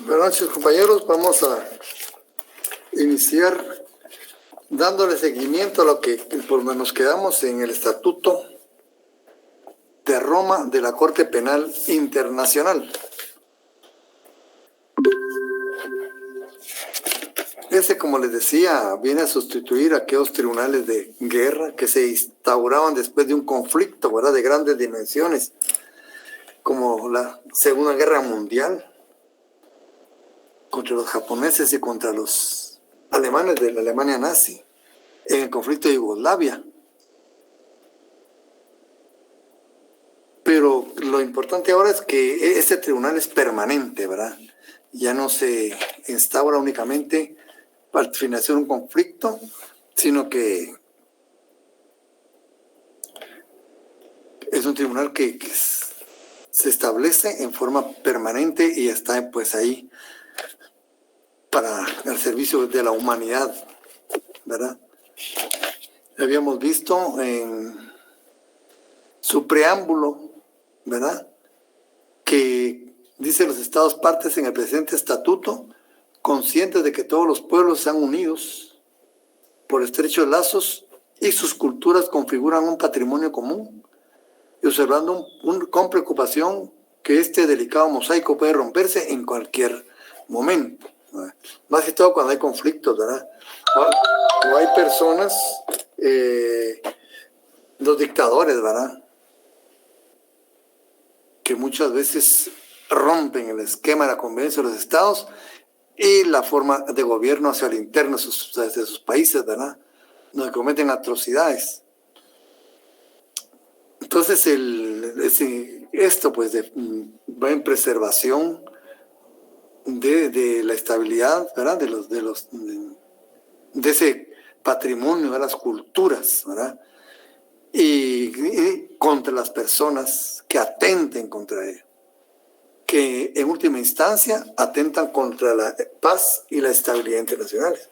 Buenas noches, compañeros. Vamos a iniciar dándole seguimiento a lo que por donde nos quedamos en el Estatuto de Roma de la Corte Penal Internacional. Ese, como les decía, viene a sustituir a aquellos tribunales de guerra que se instauraban después de un conflicto, ¿verdad?, de grandes dimensiones, como la Segunda Guerra Mundial, contra los japoneses y contra los alemanes de la Alemania nazi, en el conflicto de Yugoslavia. Pero lo importante ahora es que este tribunal es permanente, ¿verdad? Ya no se instaura únicamente para finalizar un conflicto, sino que es un tribunal que se establece en forma permanente y está pues ahí para el servicio de la humanidad, ¿verdad? Habíamos visto en su preámbulo, ¿verdad?, que dice: los Estados partes en el presente estatuto, conscientes de que todos los pueblos están unidos por estrechos lazos y sus culturas configuran un patrimonio común, y observando con preocupación que este delicado mosaico puede romperse en cualquier momento, ¿verdad? Más que todo cuando hay conflictos, ¿verdad? O hay personas, los dictadores, ¿verdad?, que muchas veces rompen el esquema de la convivencia de los estados y la forma de gobierno hacia el interno de sus países, ¿verdad?, donde cometen atrocidades. Entonces, esto pues va en preservación de la estabilidad, ¿verdad?, de ese patrimonio, de las culturas, ¿verdad?, y contra las personas que atenten contra ello, que en última instancia atentan contra la paz y la estabilidad internacionales.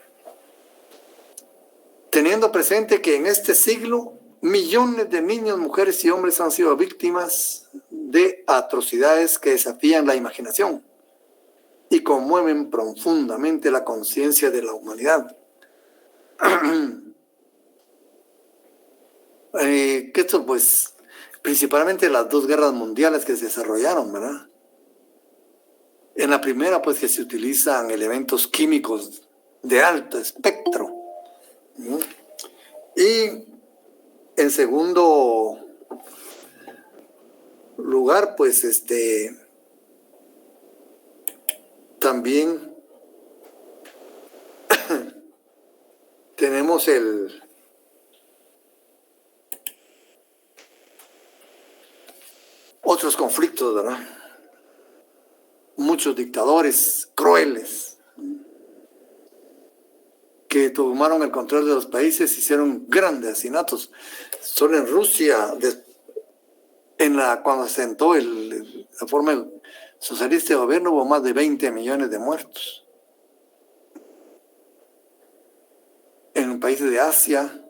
Teniendo presente que en este siglo millones de niños, mujeres y hombres han sido víctimas de atrocidades que desafían la imaginación y conmueven profundamente la conciencia de la humanidad. Que esto pues principalmente las dos guerras mundiales que se desarrollaron, ¿verdad? En la primera pues que se utilizan elementos químicos de alto espectro, ¿sí? Y en segundo lugar pues también tenemos otros conflictos, ¿verdad? Muchos dictadores crueles que tomaron el control de los países, hicieron grandes asesinatos. Solo en Rusia, cuando se sentó la forma socialista de gobierno, hubo más de 20 millones de muertos. En países de Asia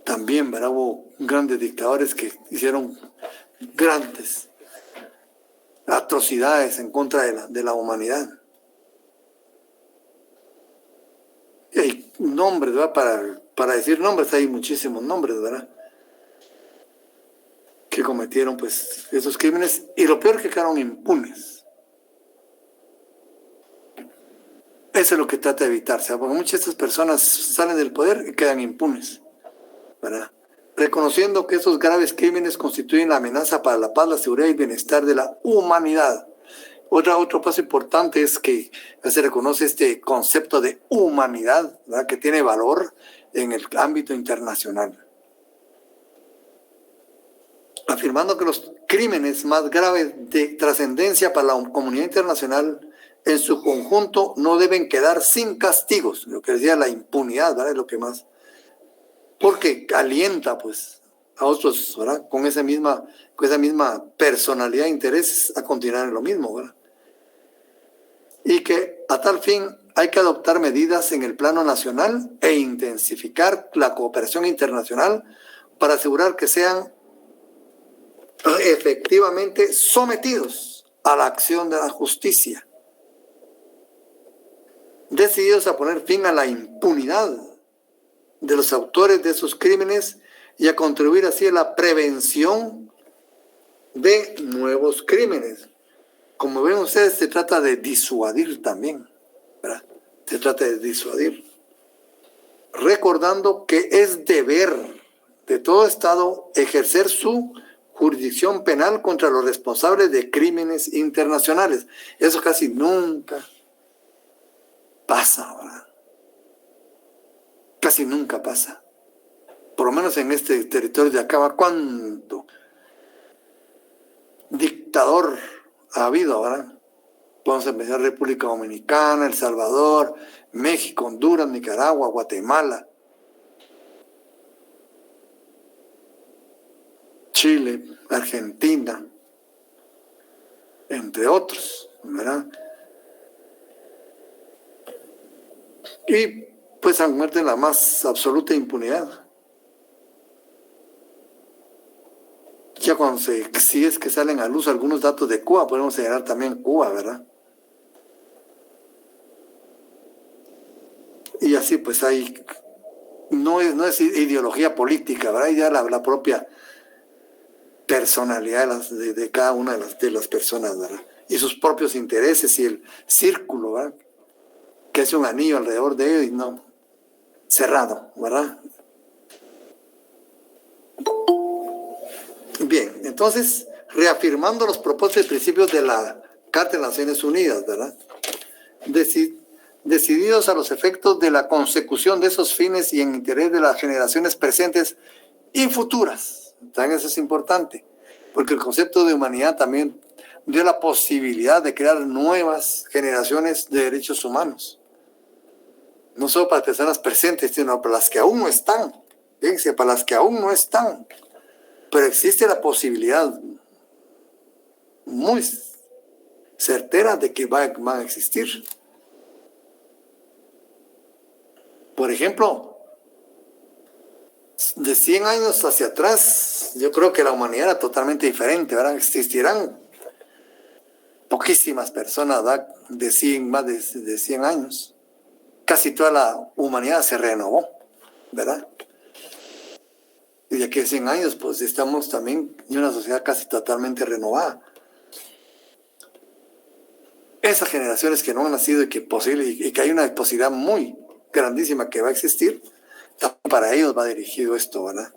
también, ¿verdad?, hubo grandes dictadores que hicieron grandes atrocidades en contra de la humanidad. Y hay nombres, ¿verdad? Para decir nombres, hay muchísimos nombres, ¿verdad?, que cometieron pues esos crímenes, y lo peor es que quedaron impunes. Eso es lo que trata de evitarse, porque muchas de estas personas salen del poder y quedan impunes, ¿verdad?, reconociendo que esos graves crímenes constituyen la amenaza para la paz, la seguridad y el bienestar de la humanidad. Otro paso importante es que se reconoce este concepto de humanidad, ¿verdad?, que tiene valor en el ámbito internacional, afirmando que los crímenes más graves de trascendencia para la comunidad internacional en su conjunto no deben quedar sin castigos. Lo que decía, la impunidad, ¿verdad?, es lo que más, porque alienta pues a otros, ¿verdad?, con esa misma personalidad e intereses a continuar en lo mismo, ¿verdad? Y que a tal fin hay que adoptar medidas en el plano nacional e intensificar la cooperación internacional para asegurar que sean efectivamente sometidos a la acción de la justicia, decididos a poner fin a la impunidad de los autores de esos crímenes y a contribuir así a la prevención de nuevos crímenes. Como ven ustedes, se trata de disuadir también, ¿verdad? Se trata de disuadir, recordando que es deber de todo Estado ejercer su jurisdicción penal contra los responsables de crímenes internacionales. Eso casi nunca pasa, ¿verdad? Casi nunca pasa. Por lo menos en este territorio de acá, ¿cuánto dictador ha habido, verdad? Podemos empezar República Dominicana, El Salvador, México, Honduras, Nicaragua, Guatemala, Chile, Argentina, entre otros, ¿verdad? Y pues han muerto en la más absoluta impunidad. Ya cuando si es que salen a luz algunos datos de Cuba, podemos señalar también Cuba, ¿verdad? Y así pues hay, no es ideología política, ¿verdad? Ya la propia personalidad de cada una de las personas, ¿verdad? Y sus propios intereses y el círculo, ¿verdad? Que es un anillo alrededor de ellos y no cerrado, ¿verdad? Bien, entonces, reafirmando los propósitos y principios de la Carta de las Naciones Unidas, ¿verdad? Decididos a los efectos de la consecución de esos fines y en interés de las generaciones presentes y futuras. También eso es importante, porque el concepto de humanidad también dio la posibilidad de crear nuevas generaciones de derechos humanos. No solo para personas presentes, sino para las que aún no están. Fíjense, para las que aún no están. Pero existe la posibilidad muy certera de que van a existir. Por ejemplo, de 100 años hacia atrás, yo creo que la humanidad era totalmente diferente, ¿verdad? Existirán poquísimas personas, ¿verdad? Más de 100 años. Casi toda la humanidad se renovó, ¿verdad? Y de aquí a 100 años, pues estamos también en una sociedad casi totalmente renovada. Esas generaciones que no han nacido y que hay una posibilidad muy grandísima que va a existir, para ellos va dirigido esto, ¿verdad?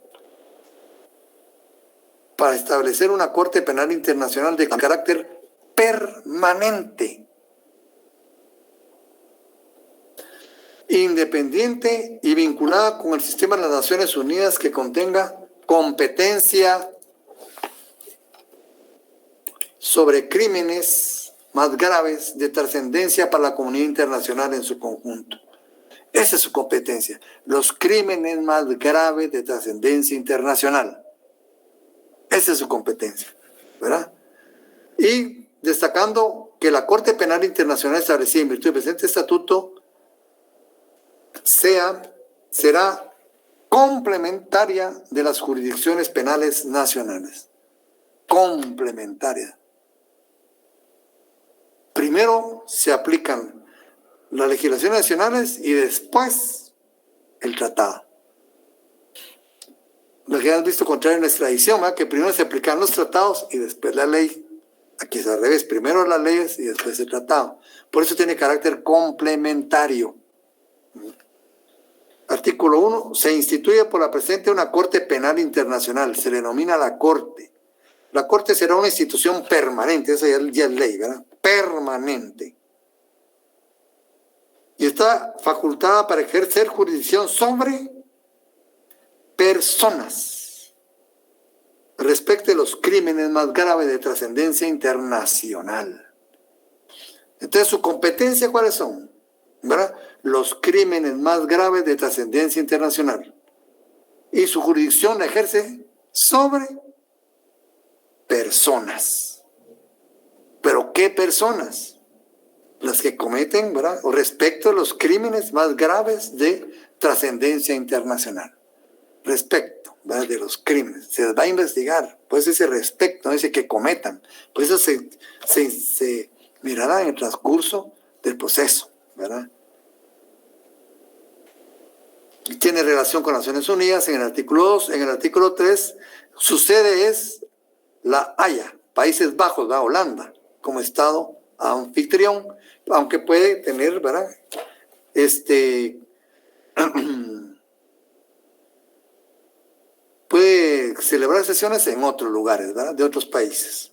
Para establecer una Corte Penal Internacional de carácter permanente, independiente y vinculada con el sistema de las Naciones Unidas que contenga competencia sobre crímenes más graves de trascendencia para la comunidad internacional en su conjunto. Esa es su competencia, los crímenes más graves de trascendencia internacional. Esa es su competencia, ¿verdad? Y destacando que la Corte Penal Internacional establecida en virtud del presente estatuto será complementaria de las jurisdicciones penales nacionales. Complementaria. Primero se aplican las legislaciones nacionales y después el tratado. Lo que has visto contrario en la extradición, ¿verdad? Que primero se aplican los tratados y después la ley. Aquí es al revés, primero las leyes y después el tratado. Por eso tiene carácter complementario. Artículo 1. Se instituye por la presente una Corte Penal Internacional. Se le denomina la Corte. La Corte será una institución permanente. Esa ya es ley, ¿verdad? Permanente. Y está facultada para ejercer jurisdicción sobre personas respecto de los crímenes más graves de trascendencia internacional. Entonces, ¿su competencia cuáles son? ¿Verdad? Los crímenes más graves de trascendencia internacional. Y su jurisdicción la ejerce sobre personas. ¿Pero qué personas? Las que cometen, ¿verdad? O respecto a los crímenes más graves de trascendencia internacional. Respecto, ¿verdad?, de los crímenes. Se les va a investigar, pues ese respecto, no dice que cometan. Pues eso se mirará en el transcurso del proceso, ¿verdad? Tiene relación con Naciones Unidas en el artículo 2. En el artículo 3, su sede es La Haya, Países Bajos, ¿verdad?, Holanda, como Estado anfitrión, aunque puede tener, ¿verdad?, puede celebrar sesiones en otros lugares, ¿verdad?, de otros países.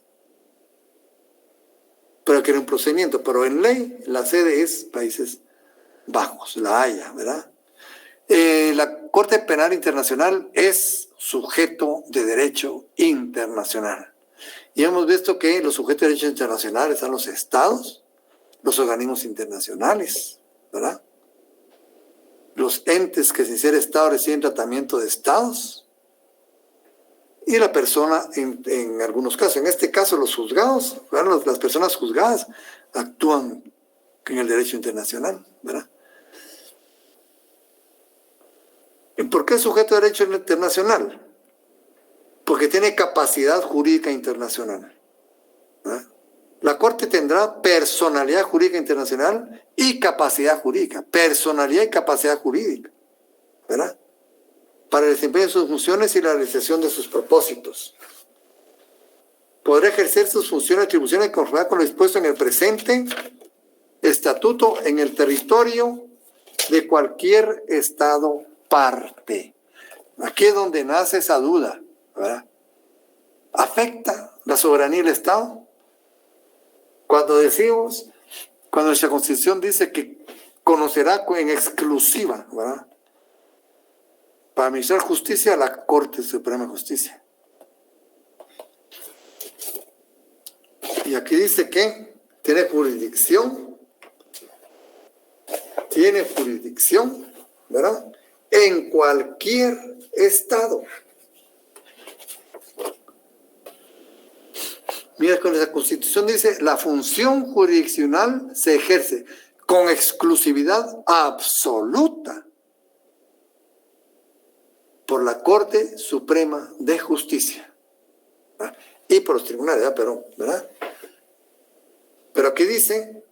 Pero que era un procedimiento, pero en ley la sede es Países Bajos, La Haya, ¿verdad? La Corte Penal Internacional es sujeto de derecho internacional. Y hemos visto que los sujetos de derecho internacional están los estados, los organismos internacionales, ¿verdad?, los entes que sin ser estado reciben tratamiento de estados, y la persona en algunos casos. En este caso los juzgados, ¿verdad?, las personas juzgadas actúan en el derecho internacional, ¿verdad? ¿Por qué es sujeto de derecho internacional? Porque tiene capacidad jurídica internacional, ¿verdad? La Corte tendrá personalidad jurídica internacional y capacidad jurídica. Personalidad y capacidad jurídica, ¿verdad?, para el desempeño de sus funciones y la realización de sus propósitos. Podrá ejercer sus funciones y atribuciones en conformidad con lo dispuesto en el presente estatuto en el territorio de cualquier estado parte. Aquí es donde nace esa duda, ¿verdad? ¿Afecta la soberanía del Estado? Cuando decimos, cuando nuestra Constitución dice que conocerá en exclusiva, ¿verdad?, para administrar justicia a la Corte Suprema de Justicia. Y aquí dice que tiene jurisdicción, ¿verdad?, en cualquier estado. Mira, con esa Constitución dice, la función jurisdiccional se ejerce con exclusividad absoluta por la Corte Suprema de Justicia, ¿verdad?, y por los tribunales, ¿verdad? Pero aquí dice,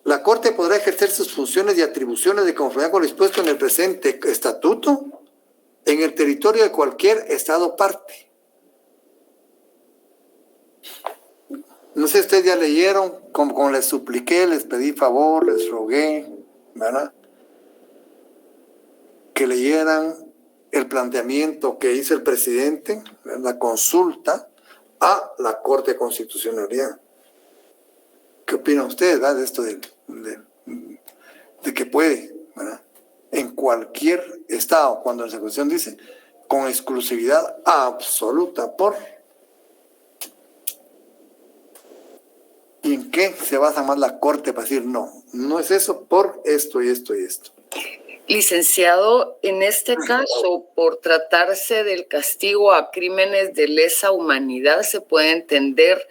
la Corte podrá ejercer sus funciones y atribuciones de conformidad con lo dispuesto en el presente estatuto en el territorio de cualquier estado parte. No sé si ustedes ya leyeron, como les supliqué, les pedí favor, les rogué, ¿verdad?, que leyeran el planteamiento que hizo el presidente, la consulta a la Corte de Constitucionalidad. ¿Qué opinan ustedes, ¿verdad?, de esto de que puede, ¿verdad?, en cualquier estado, cuando la Constitución dice con exclusividad absoluta por... ¿Y en qué se basa más la Corte para decir no? No es eso, por esto y esto y esto. Licenciado, en este caso, por tratarse del castigo a crímenes de lesa humanidad, se puede entender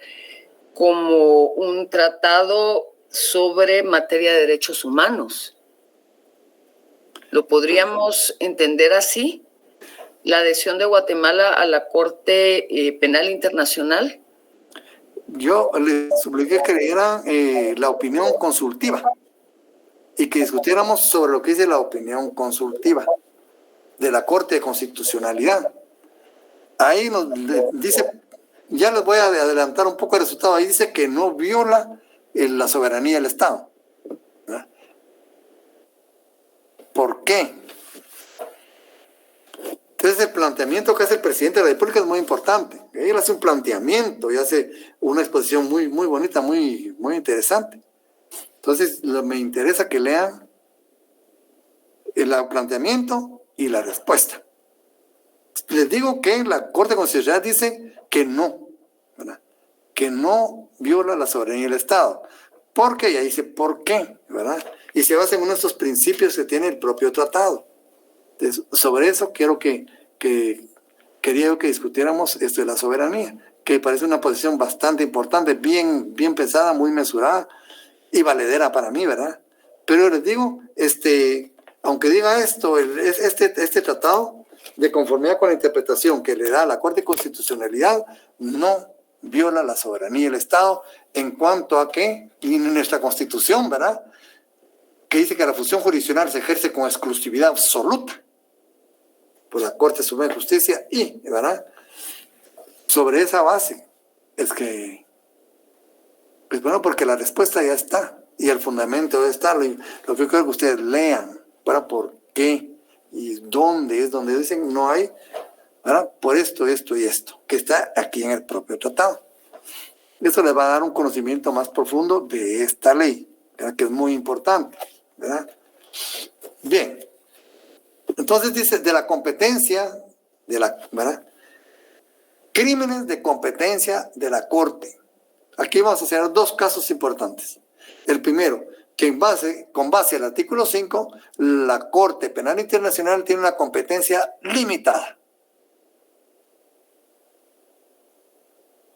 como un tratado sobre materia de derechos humanos. ¿Lo podríamos entender así? ¿La adhesión de Guatemala a la Corte Penal Internacional? Yo les supliqué que leyeran la opinión consultiva y que discutiéramos sobre lo que dice la opinión consultiva de la Corte de Constitucionalidad. Ahí nos dice, ya les voy a adelantar un poco el resultado, ahí dice que no viola la soberanía del Estado, ¿verdad? ¿Por qué? Entonces el planteamiento que hace el presidente de la República es muy importante. Él hace un planteamiento y hace una exposición muy, muy bonita, muy, muy interesante. Entonces me interesa que lean el planteamiento y la respuesta. Les digo que la Corte Constitucional dice que no, ¿verdad?, que no viola la soberanía del Estado. ¿Por qué? Y ahí dice ¿por qué?, ¿verdad? Y se basa en uno de estos principios que tiene el propio tratado. Entonces, sobre eso quería que discutiéramos esto de la soberanía, que parece una posición bastante importante, bien pensada, muy mesurada y valedera para mí, ¿verdad? Pero les digo, aunque diga esto, este tratado de conformidad con la interpretación que le da la Corte de Constitucionalidad, no viola la soberanía del Estado en cuanto a que, y en nuestra Constitución, ¿verdad?, que dice que la función jurisdiccional se ejerce con exclusividad absoluta por la Corte Suprema de Justicia y, ¿verdad?, sobre esa base es que, pues bueno, porque la respuesta ya está y el fundamento ya está. Lo que quiero que ustedes lean, ¿verdad?, por qué y dónde es donde dicen no hay, ¿verdad?, por esto, esto y esto, que está aquí en el propio tratado. Eso les va a dar un conocimiento más profundo de esta ley, ¿verdad?, que es muy importante, ¿verdad? Bien, entonces dice de la competencia, ¿verdad?, crímenes de competencia de la Corte. Aquí vamos a hacer dos casos importantes. El primero, que con base al artículo 5, la Corte Penal Internacional tiene una competencia limitada.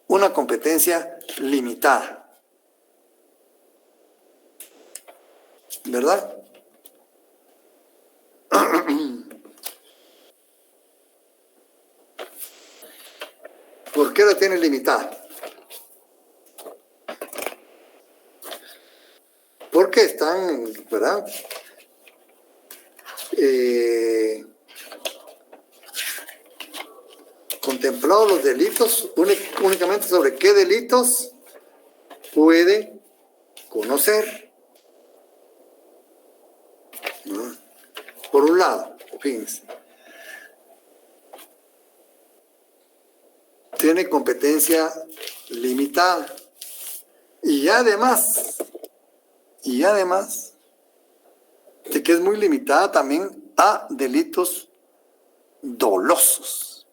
Una competencia limitada. ¿Verdad? ¿Por qué la tiene limitada? Porque están, ¿verdad?, contemplados los delitos únicamente sobre qué delitos puede conocer, ¿no? Por un lado, fíjense, tiene competencia limitada y además de que es muy limitada también a delitos dolosos,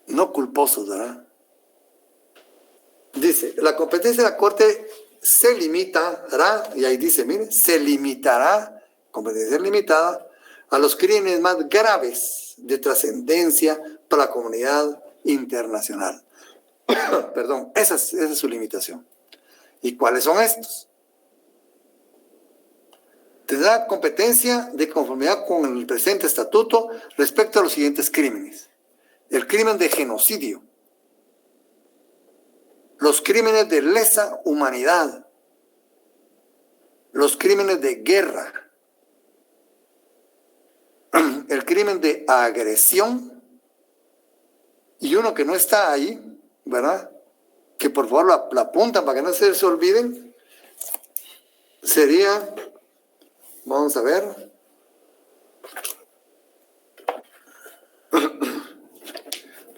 no culposos, ¿verdad? Dice, la competencia de la Corte se limitará, y ahí dice, miren, se limitará, competencia limitada, a los crímenes más graves de trascendencia para la comunidad internacional. Perdón, esa es su limitación. ¿Y cuáles son estos? Tendrá competencia de conformidad con el presente estatuto respecto a los siguientes crímenes. El crimen de genocidio, los crímenes de lesa humanidad, los crímenes de guerra, el crimen de agresión y uno que no está ahí, ¿verdad?, que por favor la apuntan para que no se les olviden, sería, vamos a ver,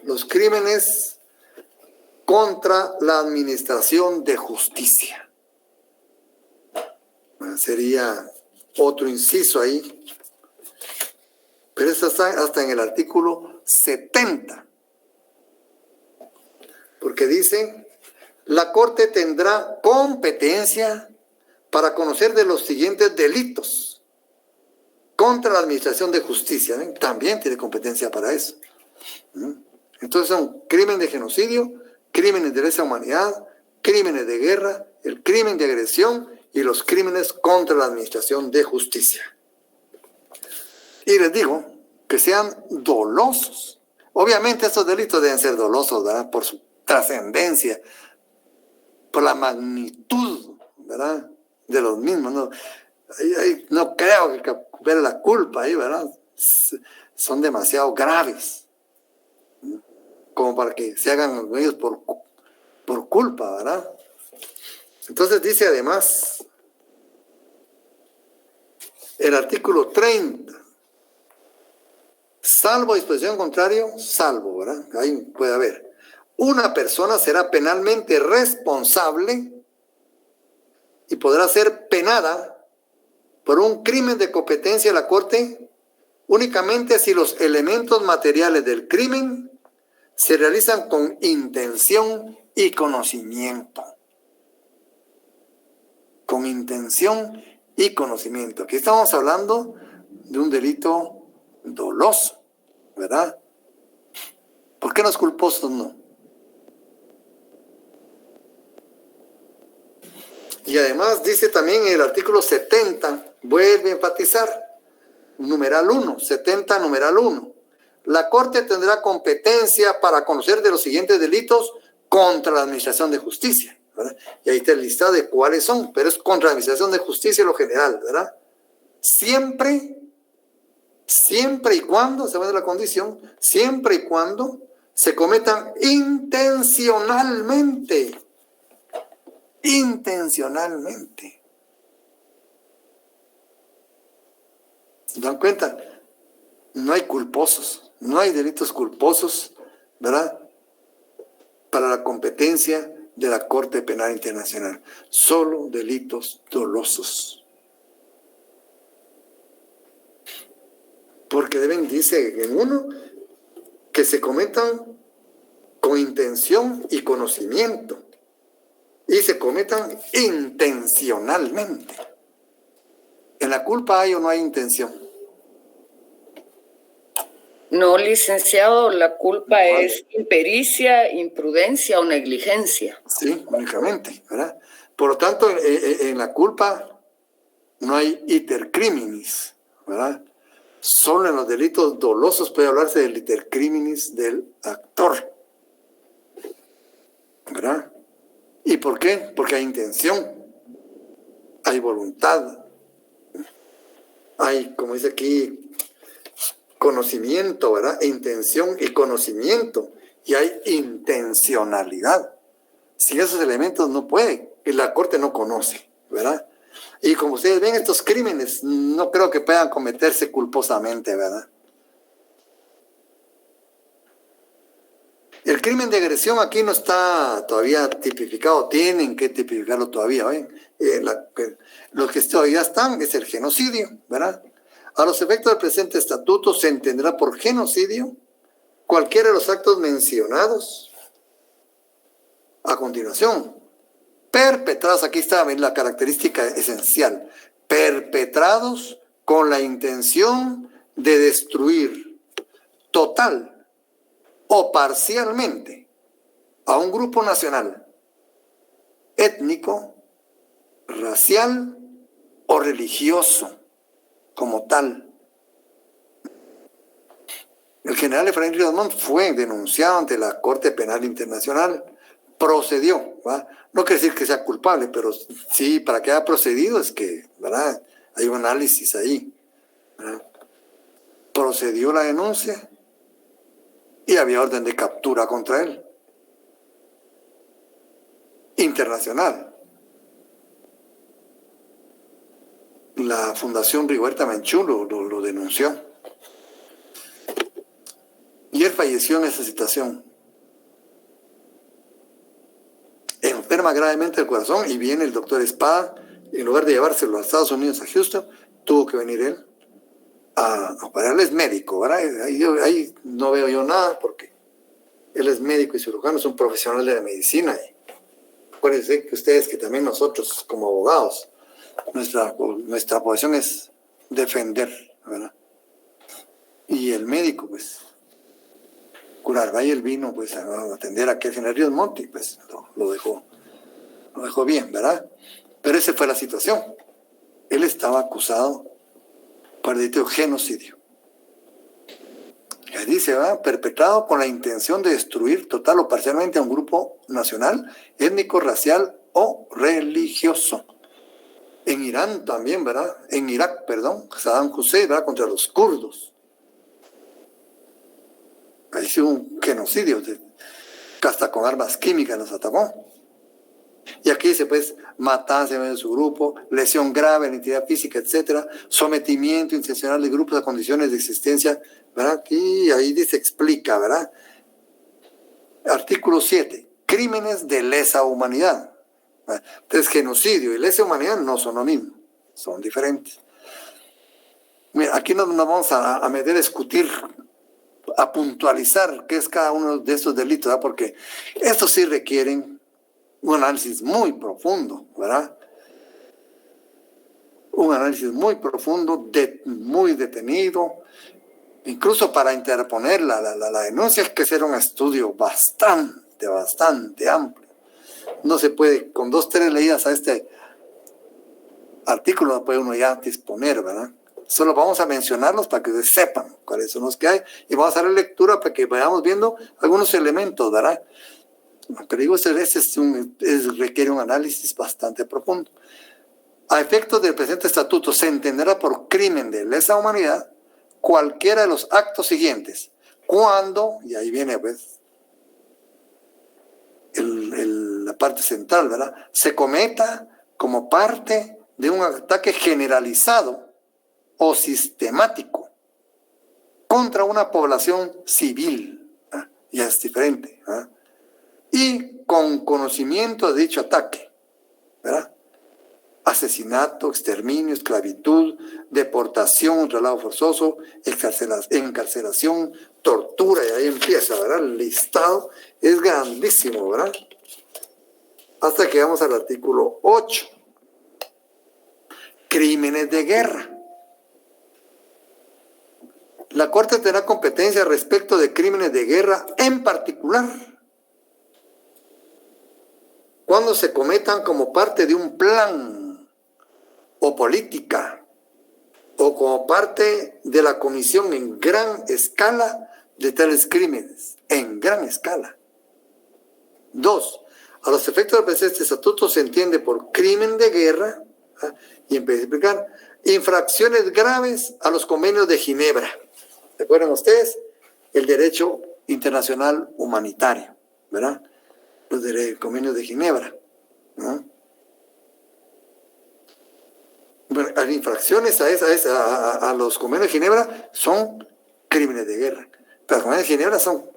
los crímenes contra la administración de justicia. Sería otro inciso ahí, pero eso está hasta en el artículo 70, porque dice, la Corte tendrá competencia para conocer de los siguientes delitos contra la administración de justicia. ¿Ven? También tiene competencia para eso. Entonces son crímenes de genocidio, crímenes de lesa humanidad, crímenes de guerra, el crimen de agresión y los crímenes contra la administración de justicia. Y les digo que sean dolosos. Obviamente estos delitos deben ser dolosos, ¿verdad?, por su trascendencia, por la magnitud, ¿verdad?, de los mismos. No creo que ver la culpa ahí, ¿verdad? Son demasiado graves como para que se hagan ellos por culpa, ¿verdad? Entonces dice además el artículo 30, salvo disposición contrario, salvo, ¿verdad? Ahí puede haber. Una persona será penalmente responsable y podrá ser penada por un crimen de competencia de la Corte únicamente si los elementos materiales del crimen se realizan con intención y conocimiento. Con intención y conocimiento. Aquí estamos hablando de un delito doloso, ¿verdad? ¿Por qué los culposos no? Y además dice también en el artículo 70, vuelve a enfatizar, numeral 1, 70, numeral 1. La Corte tendrá competencia para conocer de los siguientes delitos contra la Administración de Justicia, ¿verdad? Y ahí está el listado de cuáles son, pero es contra la Administración de Justicia lo general, ¿verdad? Siempre y cuando, se va de la condición, siempre y cuando se cometan intencionalmente. Intencionalmente. ¿Se dan cuenta? No hay culposos, no hay delitos culposos, ¿verdad? Para la competencia de la Corte Penal Internacional. Solo delitos dolosos. Porque deben, dice en uno, que se cometan con intención y conocimiento. Y se cometan intencionalmente. ¿En la culpa hay o no hay intención? No, licenciado, la culpa es impericia, imprudencia o negligencia. Sí, únicamente, ¿verdad? Por lo tanto, en la culpa no hay iter criminis, ¿verdad? Solo en los delitos dolosos puede hablarse del iter criminis del actor, ¿verdad? ¿Y por qué? Porque hay intención, hay voluntad, hay, como dice aquí, conocimiento, ¿verdad? Intención y conocimiento, y hay intencionalidad. Sin esos elementos no puede, y la Corte no conoce, ¿verdad? Y como ustedes ven, estos crímenes no creo que puedan cometerse culposamente, ¿verdad? El crimen de agresión aquí no está todavía tipificado, tienen que tipificarlo todavía, ¿ven? Los que todavía están es el genocidio, ¿verdad? A los efectos del presente estatuto se entenderá por genocidio cualquiera de los actos mencionados a continuación, perpetrados, aquí está la característica esencial, perpetrados con la intención de destruir total o parcialmente a un grupo nacional, étnico, racial o religioso como tal. El general Efraín Ríos Montt fue denunciado ante la Corte Penal Internacional, procedió, ¿va? No quiere decir que sea culpable, pero sí, para que haya procedido es que, ¿verdad? Hay un análisis ahí, ¿verdad? Procedió la denuncia y había orden de captura contra él. Internacional. La Fundación Rigoberta Menchú lo denunció. Y él falleció en esa situación. Enferma gravemente el corazón y viene el doctor Espada, en lugar de llevárselo a Estados Unidos, a Houston, tuvo que venir él a operarle. Es médico, ¿verdad? Ahí no veo yo nada porque él es médico y cirujano, es un profesional de la medicina. Y acuérdense que ustedes, que también nosotros como abogados, nuestra posición es defender, ¿verdad? Y el médico, pues, curar, va y él vino, pues, a atender a aquel general Ríos Montt, pues, lo dejó bien, ¿verdad? Pero esa fue la situación. Él estaba acusado por el delito de genocidio. Ahí dice, ¿verdad? Perpetrado con la intención de destruir total o parcialmente a un grupo nacional, étnico, racial o religioso. En Irán también, ¿verdad? En Irak, perdón, Saddam Hussein, ¿verdad? Contra los kurdos. Ahí sí hubo un genocidio, hasta con armas químicas los atacó. Y aquí dice, pues, matanza de su grupo, lesión grave en la integridad física, etcétera, sometimiento intencional de grupos a condiciones de existencia, ¿verdad? Y ahí dice, explica, ¿verdad? Artículo 7, crímenes de lesa humanidad. Entonces, genocidio y lesa humanidad no son lo mismo, son diferentes. Mira, aquí no nos vamos a meter a discutir, a puntualizar qué es cada uno de estos delitos, ¿verdad? Porque estos sí requieren un análisis muy profundo, ¿verdad? Un análisis muy profundo, muy detenido. Incluso para interponer la denuncia hay que hacer un estudio bastante amplio. No se puede, con 2, 3 leídas a este artículo no puede uno ya disponer, ¿verdad? Solo vamos a mencionarlos para que ustedes sepan cuáles son los que hay y vamos a dar lectura para que vayamos viendo algunos elementos, ¿verdad? Pero digo, requiere un análisis bastante profundo. A efectos del presente estatuto se entenderá por crimen de lesa humanidad cualquiera de los actos siguientes, cuando, y ahí viene pues la parte central, ¿verdad? Se cometa como parte de un ataque generalizado o sistemático contra una población civil, ¿ah? Ya es diferente, ¿ah? Y con conocimiento de dicho ataque, ¿verdad? Asesinato, exterminio, esclavitud, deportación, traslado forzoso, encarcelación, tortura, y ahí empieza, ¿verdad? El listado es grandísimo, ¿verdad? Hasta que vamos al artículo 8. Crímenes de guerra. La Corte tendrá competencia respecto de crímenes de guerra en particular cuando se cometan como parte de un plan o política o como parte de la comisión en gran escala de tales crímenes, en gran escala. 2. A los efectos del presente estatuto se entiende por crimen de guerra, ¿ah? Y empieza a explicar infracciones graves a los convenios de Ginebra. ¿Recuerdan ustedes? El derecho internacional humanitario, ¿verdad? Los convenios de Ginebra, ¿no? Bueno, las infracciones a los convenios de Ginebra son crímenes de guerra. Pero los convenios de Ginebra son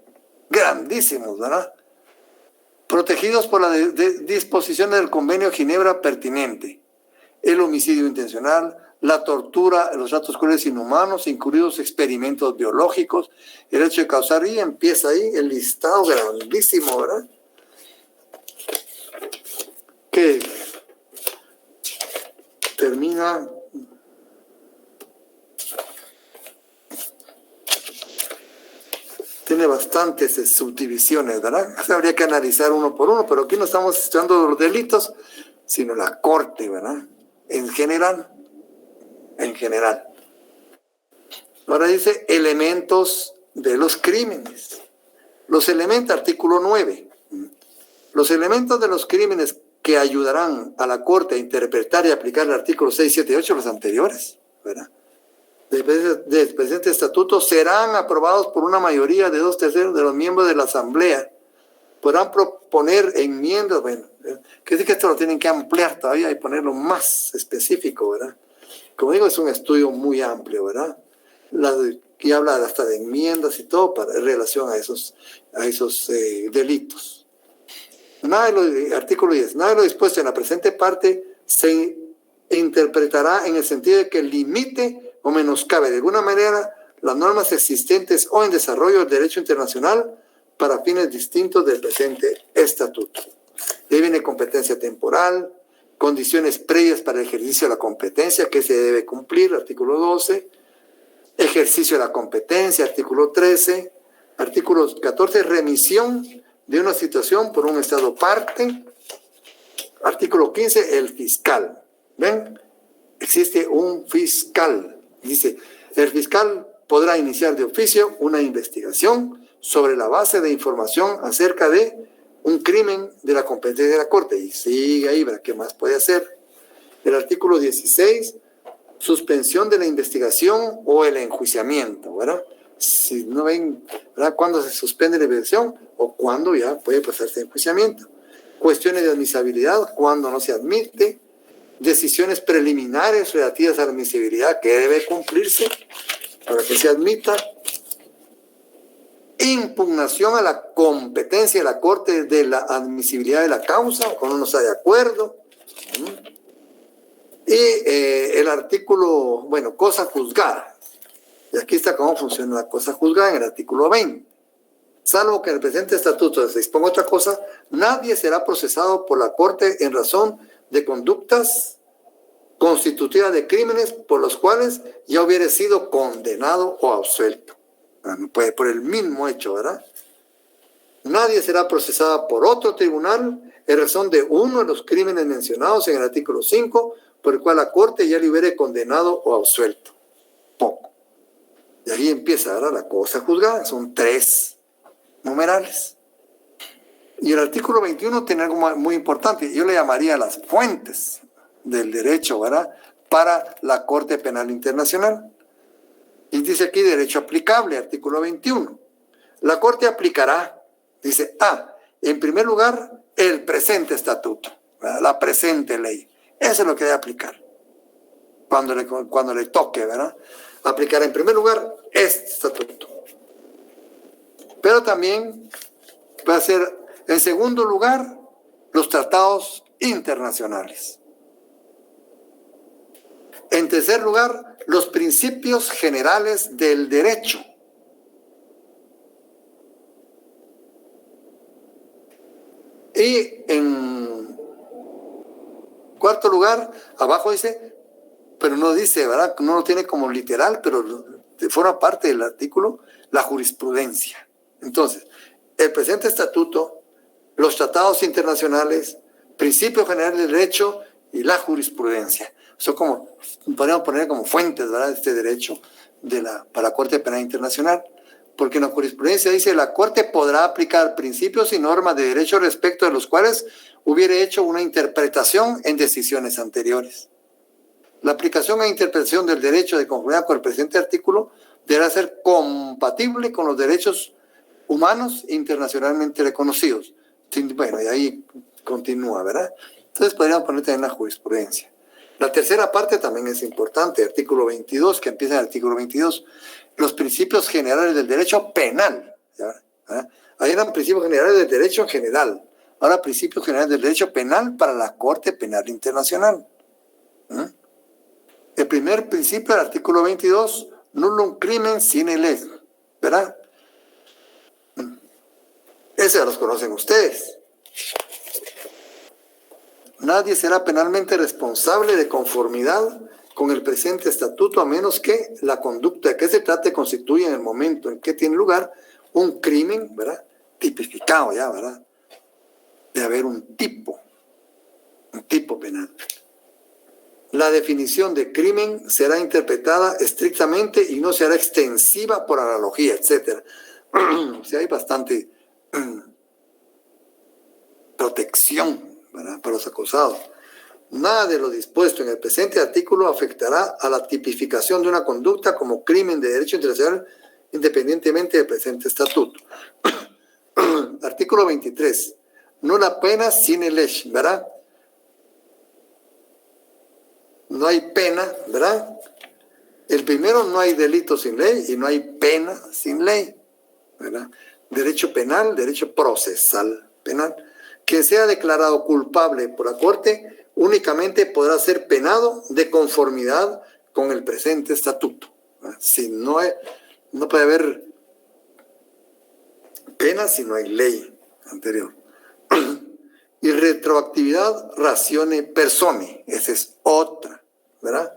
grandísimos, ¿verdad? Protegidos por la disposición del convenio de Ginebra pertinente. El homicidio intencional, la tortura, los tratos crueles inhumanos, incluidos experimentos biológicos, el hecho de causar, y empieza ahí el listado grandísimo, ¿verdad? Que termina tiene bastantes subdivisiones, ¿verdad? Habría que analizar uno por uno, pero aquí no estamos estudiando los delitos, sino la Corte, ¿verdad? En general. Ahora dice elementos de los crímenes. Los elementos, artículo 9. Los elementos de los crímenes que ayudarán a la Corte a interpretar y aplicar el artículo 6, 7 y 8, los anteriores, ¿verdad? Del presente estatuto serán aprobados por una mayoría de 2/3 de los miembros de la Asamblea. Podrán proponer enmiendas, bueno, que sí que esto lo tienen que ampliar todavía y ponerlo más específico, ¿verdad? Como digo, es un estudio muy amplio, ¿verdad? Y habla hasta de enmiendas y todo en relación a esos delitos. Artículo 10. Nada de lo dispuesto en la presente parte se interpretará en el sentido de que limite o menoscabe de alguna manera las normas existentes o en desarrollo del derecho internacional para fines distintos del presente estatuto. De ahí viene competencia temporal, condiciones previas para el ejercicio de la competencia que se debe cumplir, artículo 12, ejercicio de la competencia, artículo 13, artículo 14, remisión de una situación por un Estado parte, artículo 15, el fiscal. ¿Ven? Existe un fiscal. Dice, el fiscal podrá iniciar de oficio una investigación sobre la base de información acerca de un crimen de la competencia de la Corte. Y sigue ahí, ¿verdad? ¿Qué más puede hacer? El artículo 16, suspensión de la investigación o el enjuiciamiento, ¿verdad? Si no ven, ¿verdad?, cuándo se suspende la investigación o cuándo ya puede pasarse el enjuiciamiento. Cuestiones de admisibilidad, cuándo no se admite. Decisiones preliminares relativas a la admisibilidad que debe cumplirse para que se admita. Impugnación a la competencia de la Corte de la admisibilidad de la causa, cuando no está de acuerdo. Y el artículo, bueno, cosa juzgada. Y aquí está cómo funciona la cosa juzgada en el artículo 20. Salvo que en el presente estatuto se disponga otra cosa, nadie será procesado por la Corte en razón de conductas constitutivas de crímenes por los cuales ya hubiera sido condenado o absuelto. Pues por el mismo hecho, ¿verdad? Nadie será procesado por otro tribunal en razón de uno de los crímenes mencionados en el artículo 5, por el cual la Corte ya le hubiera condenado o absuelto. poco. Y ahí empieza ahora la cosa juzgada, son 3 numerales. Y el artículo 21 tiene algo muy importante, yo le llamaría las fuentes del derecho, ¿verdad?, para la Corte Penal Internacional. Y dice aquí derecho aplicable, artículo 21. La Corte aplicará, dice, en primer lugar, el presente estatuto, ¿verdad?, la presente ley. Eso es lo que debe aplicar cuando le toque, ¿verdad? Aplicará en primer lugar este estatuto. Pero también va a ser, en segundo lugar, los tratados internacionales. En tercer lugar, los principios generales del derecho. Y en cuarto lugar, abajo dice, pero no dice, ¿verdad?, no lo tiene como literal, pero forma parte del artículo, la jurisprudencia. Entonces, el presente estatuto, los tratados internacionales, principios generales del derecho y la jurisprudencia. Son como, podríamos poner como fuentes, ¿verdad?, de este derecho para la Corte Penal Internacional. Porque en la jurisprudencia dice, la Corte podrá aplicar principios y normas de derecho respecto de los cuales hubiere hecho una interpretación en decisiones anteriores. La aplicación e interpretación del derecho de conformidad con el presente artículo deberá ser compatible con los derechos humanos internacionalmente reconocidos. Bueno, y ahí continúa, ¿verdad? Entonces podríamos poner también la jurisprudencia. La tercera parte también es importante, artículo 22, que empieza en el artículo 22, los principios generales del derecho penal. ¿Verdad? Ahí eran principios generales del derecho en general, ahora principios generales del derecho penal para la Corte Penal Internacional. El primer principio del artículo 22, nullum crimen sine lege, ¿verdad? Ese ya los conocen ustedes. Nadie será penalmente responsable de conformidad con el presente estatuto a menos que la conducta de que se trate constituya en el momento en que tiene lugar un crimen, ¿verdad?, tipificado ya, ¿verdad?, de haber un tipo penal. La definición de crimen será interpretada estrictamente y no será extensiva por analogía, etc. O sea, hay bastante protección, ¿verdad?, para los acusados. Nada de lo dispuesto en el presente artículo afectará a la tipificación de una conducta como crimen de derecho internacional independientemente del presente estatuto. Artículo 23. Nulla pena sine lege, ¿verdad? No hay pena, ¿verdad? El primero, no hay delito sin ley y no hay pena sin ley, ¿verdad? Derecho penal, derecho procesal penal. Quien sea declarado culpable por la Corte únicamente podrá ser penado de conformidad con el presente estatuto. Si no puede haber pena si no hay ley anterior. Y retroactividad ratione persone, esa es otra, ¿verdad?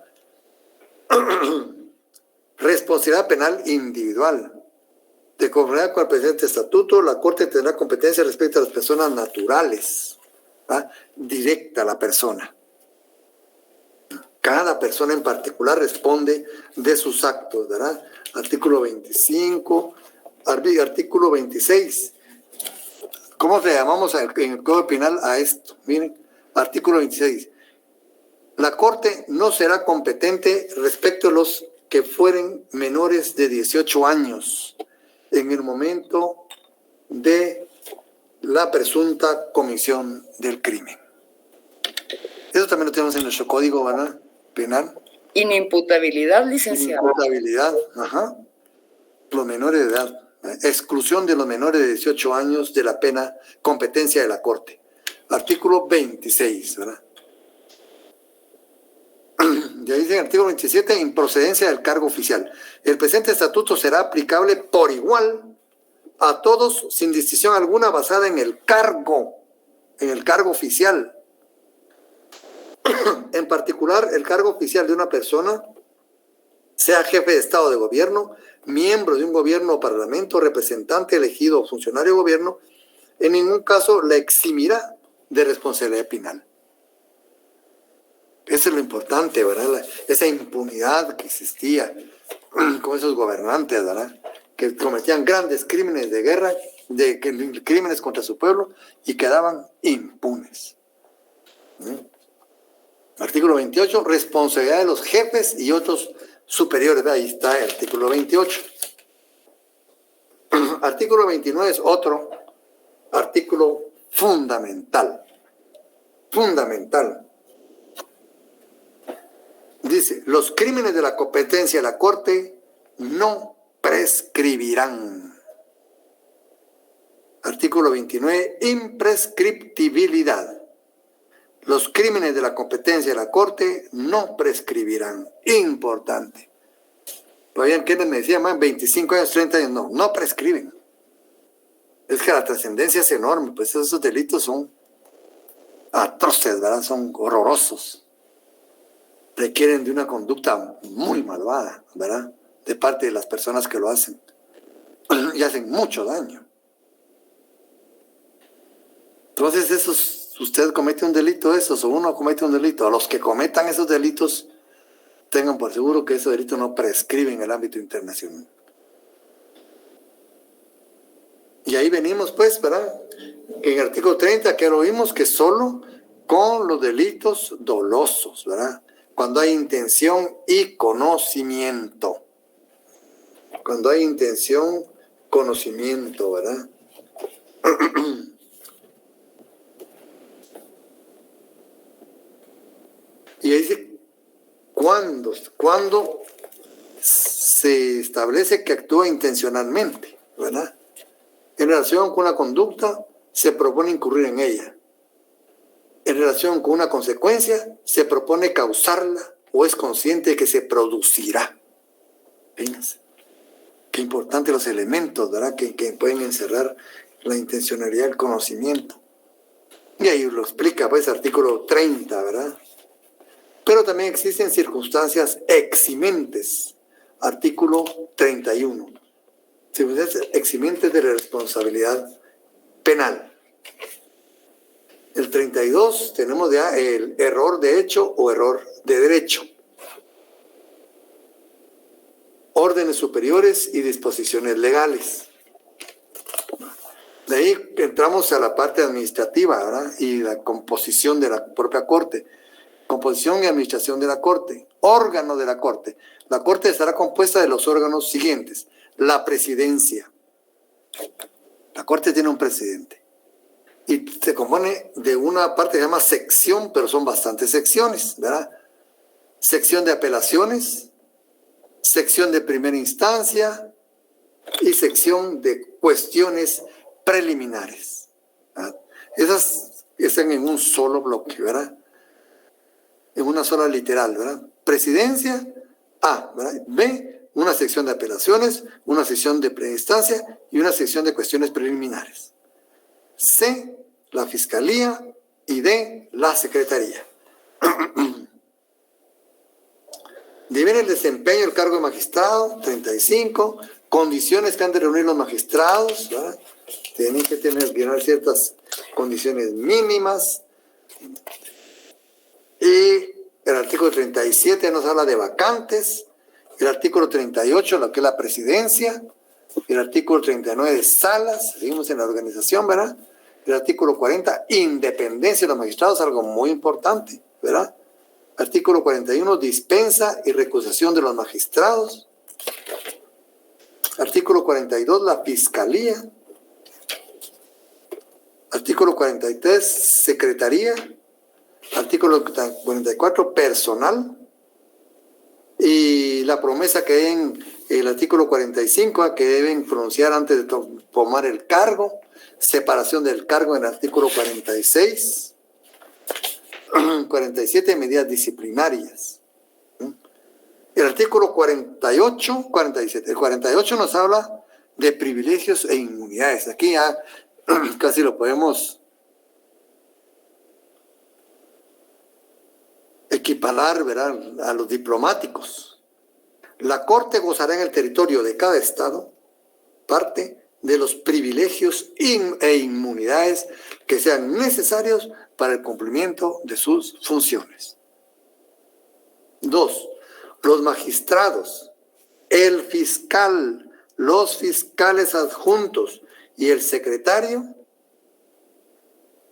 Responsabilidad penal individual. De conformidad con el presente estatuto, la Corte tendrá competencia respecto a las personas naturales, ¿verdad?, directa a la persona. Cada persona en particular responde de sus actos, ¿verdad? Artículo 25, artículo 26. ¿Cómo le llamamos en el Código Penal a esto? Miren, artículo 26. La Corte no será competente respecto a los que fueren menores de 18 años en el momento de la presunta comisión del crimen. Eso también lo tenemos en nuestro Código, ¿verdad?, Penal. Inimputabilidad, licenciado. Inimputabilidad, ajá. Los menores de edad. Exclusión de los menores de 18 años de la pena, competencia de la Corte. Artículo 26, ¿verdad? Y ahí dice el artículo 27, improcedencia del cargo oficial. El presente estatuto será aplicable por igual a todos sin distinción alguna basada en el cargo oficial. En particular, el cargo oficial de una persona, sea jefe de Estado de gobierno, miembro de un gobierno o parlamento, representante elegido o funcionario de gobierno, en ningún caso la eximirá de responsabilidad penal. Eso es lo importante, ¿verdad? Esa impunidad que existía con esos gobernantes, ¿verdad? Que cometían grandes crímenes de guerra, crímenes contra su pueblo y quedaban impunes. Artículo 28, responsabilidad de los jefes y otros superiores. Ahí está el artículo 28. Artículo 29 es otro artículo fundamental. Fundamental. Dice, los crímenes de la competencia de la Corte no prescribirán. Artículo 29, imprescriptibilidad. Los crímenes de la competencia de la Corte no prescribirán. Importante. Todavía quienes me decían, 25 años, 30 años, no prescriben. Es que la trascendencia es enorme, pues esos delitos son atroces, ¿verdad? Son horrorosos. Requieren de una conducta muy malvada, ¿verdad? De parte de las personas que lo hacen. Y hacen mucho daño. Entonces, usted comete un delito de esos, o uno comete un delito. A los que cometan esos delitos, tengan por seguro que esos delitos no prescriben en el ámbito internacional. Y ahí venimos, pues, ¿verdad? En el artículo 30, que lo vimos, que solo con los delitos dolosos, ¿verdad? Cuando hay intención y conocimiento. Cuando hay intención, conocimiento, ¿verdad? Y ahí dice, ¿cuándo se establece que actúa intencionalmente, ¿verdad? En relación con una conducta, se propone incurrir en ella. En relación con una consecuencia, se propone causarla o es consciente de que se producirá. Fíjense, qué importantes los elementos, ¿verdad? Que pueden encerrar la intencionalidad del conocimiento. Y ahí lo explica, pues, artículo 30, ¿verdad? Pero también existen circunstancias eximentes. Artículo 31. Circunstancias eximentes de la responsabilidad penal. El 32 tenemos ya el error de hecho o error de derecho. Órdenes superiores y disposiciones legales. De ahí entramos a la parte administrativa, ¿verdad? Y la composición de la propia Corte. Composición y administración de la Corte. Órgano de la Corte. La Corte estará compuesta de los órganos siguientes. La presidencia. La Corte tiene un presidente. Y se compone de una parte que se llama sección, pero son bastantes secciones, ¿verdad? Sección de apelaciones, sección de primera instancia y sección de cuestiones preliminares, ¿verdad? Esas están en un solo bloque, ¿verdad? En una sola literal, ¿verdad? Presidencia, A, ¿verdad? B, una sección de apelaciones, una sección de primera instancia y una sección de cuestiones preliminares. C, la Fiscalía, y D, la Secretaría. Deber el desempeño del cargo de magistrado, 35. Condiciones que han de reunir los magistrados, ¿verdad? Tienen que llenar ciertas condiciones mínimas. Y el artículo 37 nos habla de vacantes. El artículo 38, lo que es la presidencia. El artículo 39 de salas. Seguimos en la organización, ¿verdad? El artículo 40, independencia de los magistrados, algo muy importante, ¿verdad? Artículo 41, dispensa y recusación de los magistrados. Artículo 42, la Fiscalía. Artículo 43, Secretaría. Artículo 44, personal. Y la promesa que hay en el artículo 45, que deben pronunciar antes de tomar el cargo. Separación del cargo en el artículo 46. 47, medidas disciplinarias. El artículo 47. El 48 nos habla de privilegios e inmunidades. Aquí ya casi lo podemos equiparar, ¿verdad?, a los diplomáticos. La Corte gozará en el territorio de cada estado parte de los privilegios e inmunidades que sean necesarios para el cumplimiento de sus funciones. 2. Los magistrados el fiscal, los fiscales adjuntos y el secretario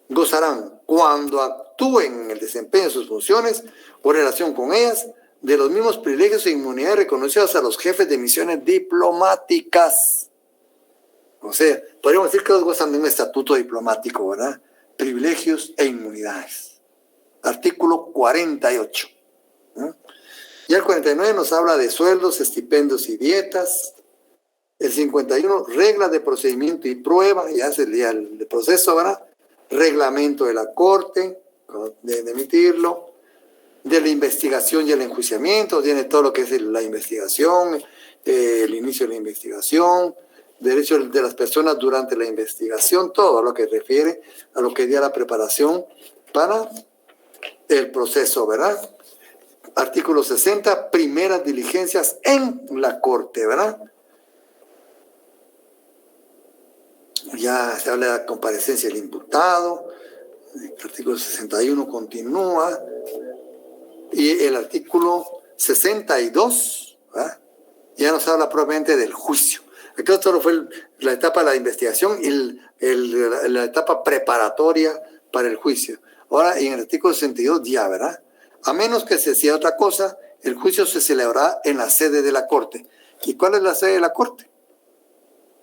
gozarán, cuando actúen en el desempeño de sus funciones o relación con ellas, de los mismos privilegios e inmunidades reconocidos a los jefes de misiones diplomáticas. O sea, podríamos decir que ellos gozan de un estatuto diplomático, ¿verdad? Privilegios e inmunidades. Artículo 48. ¿No? Y el 49 nos habla de sueldos, estipendios y dietas. El 51, reglas de procedimiento y prueba, ya sería el proceso, ¿verdad? Reglamento de la Corte, de emitirlo, de la investigación y el enjuiciamiento, tiene todo lo que es la investigación, el inicio de la investigación, derechos de las personas durante la investigación, todo lo que refiere a lo que sería la preparación para el proceso, ¿verdad? Artículo 60, primeras diligencias en la Corte, ¿verdad? Ya se habla de la comparecencia del imputado, el artículo 61 continúa, y el artículo 62, ¿verdad? Ya nos habla propiamente del juicio. Aquí solo fue la etapa de la investigación y la etapa preparatoria para el juicio. Ahora, en el artículo 62 ya, ¿verdad? A menos que se decida otra cosa, el juicio se celebrará en la sede de la Corte. ¿Y cuál es la sede de la Corte?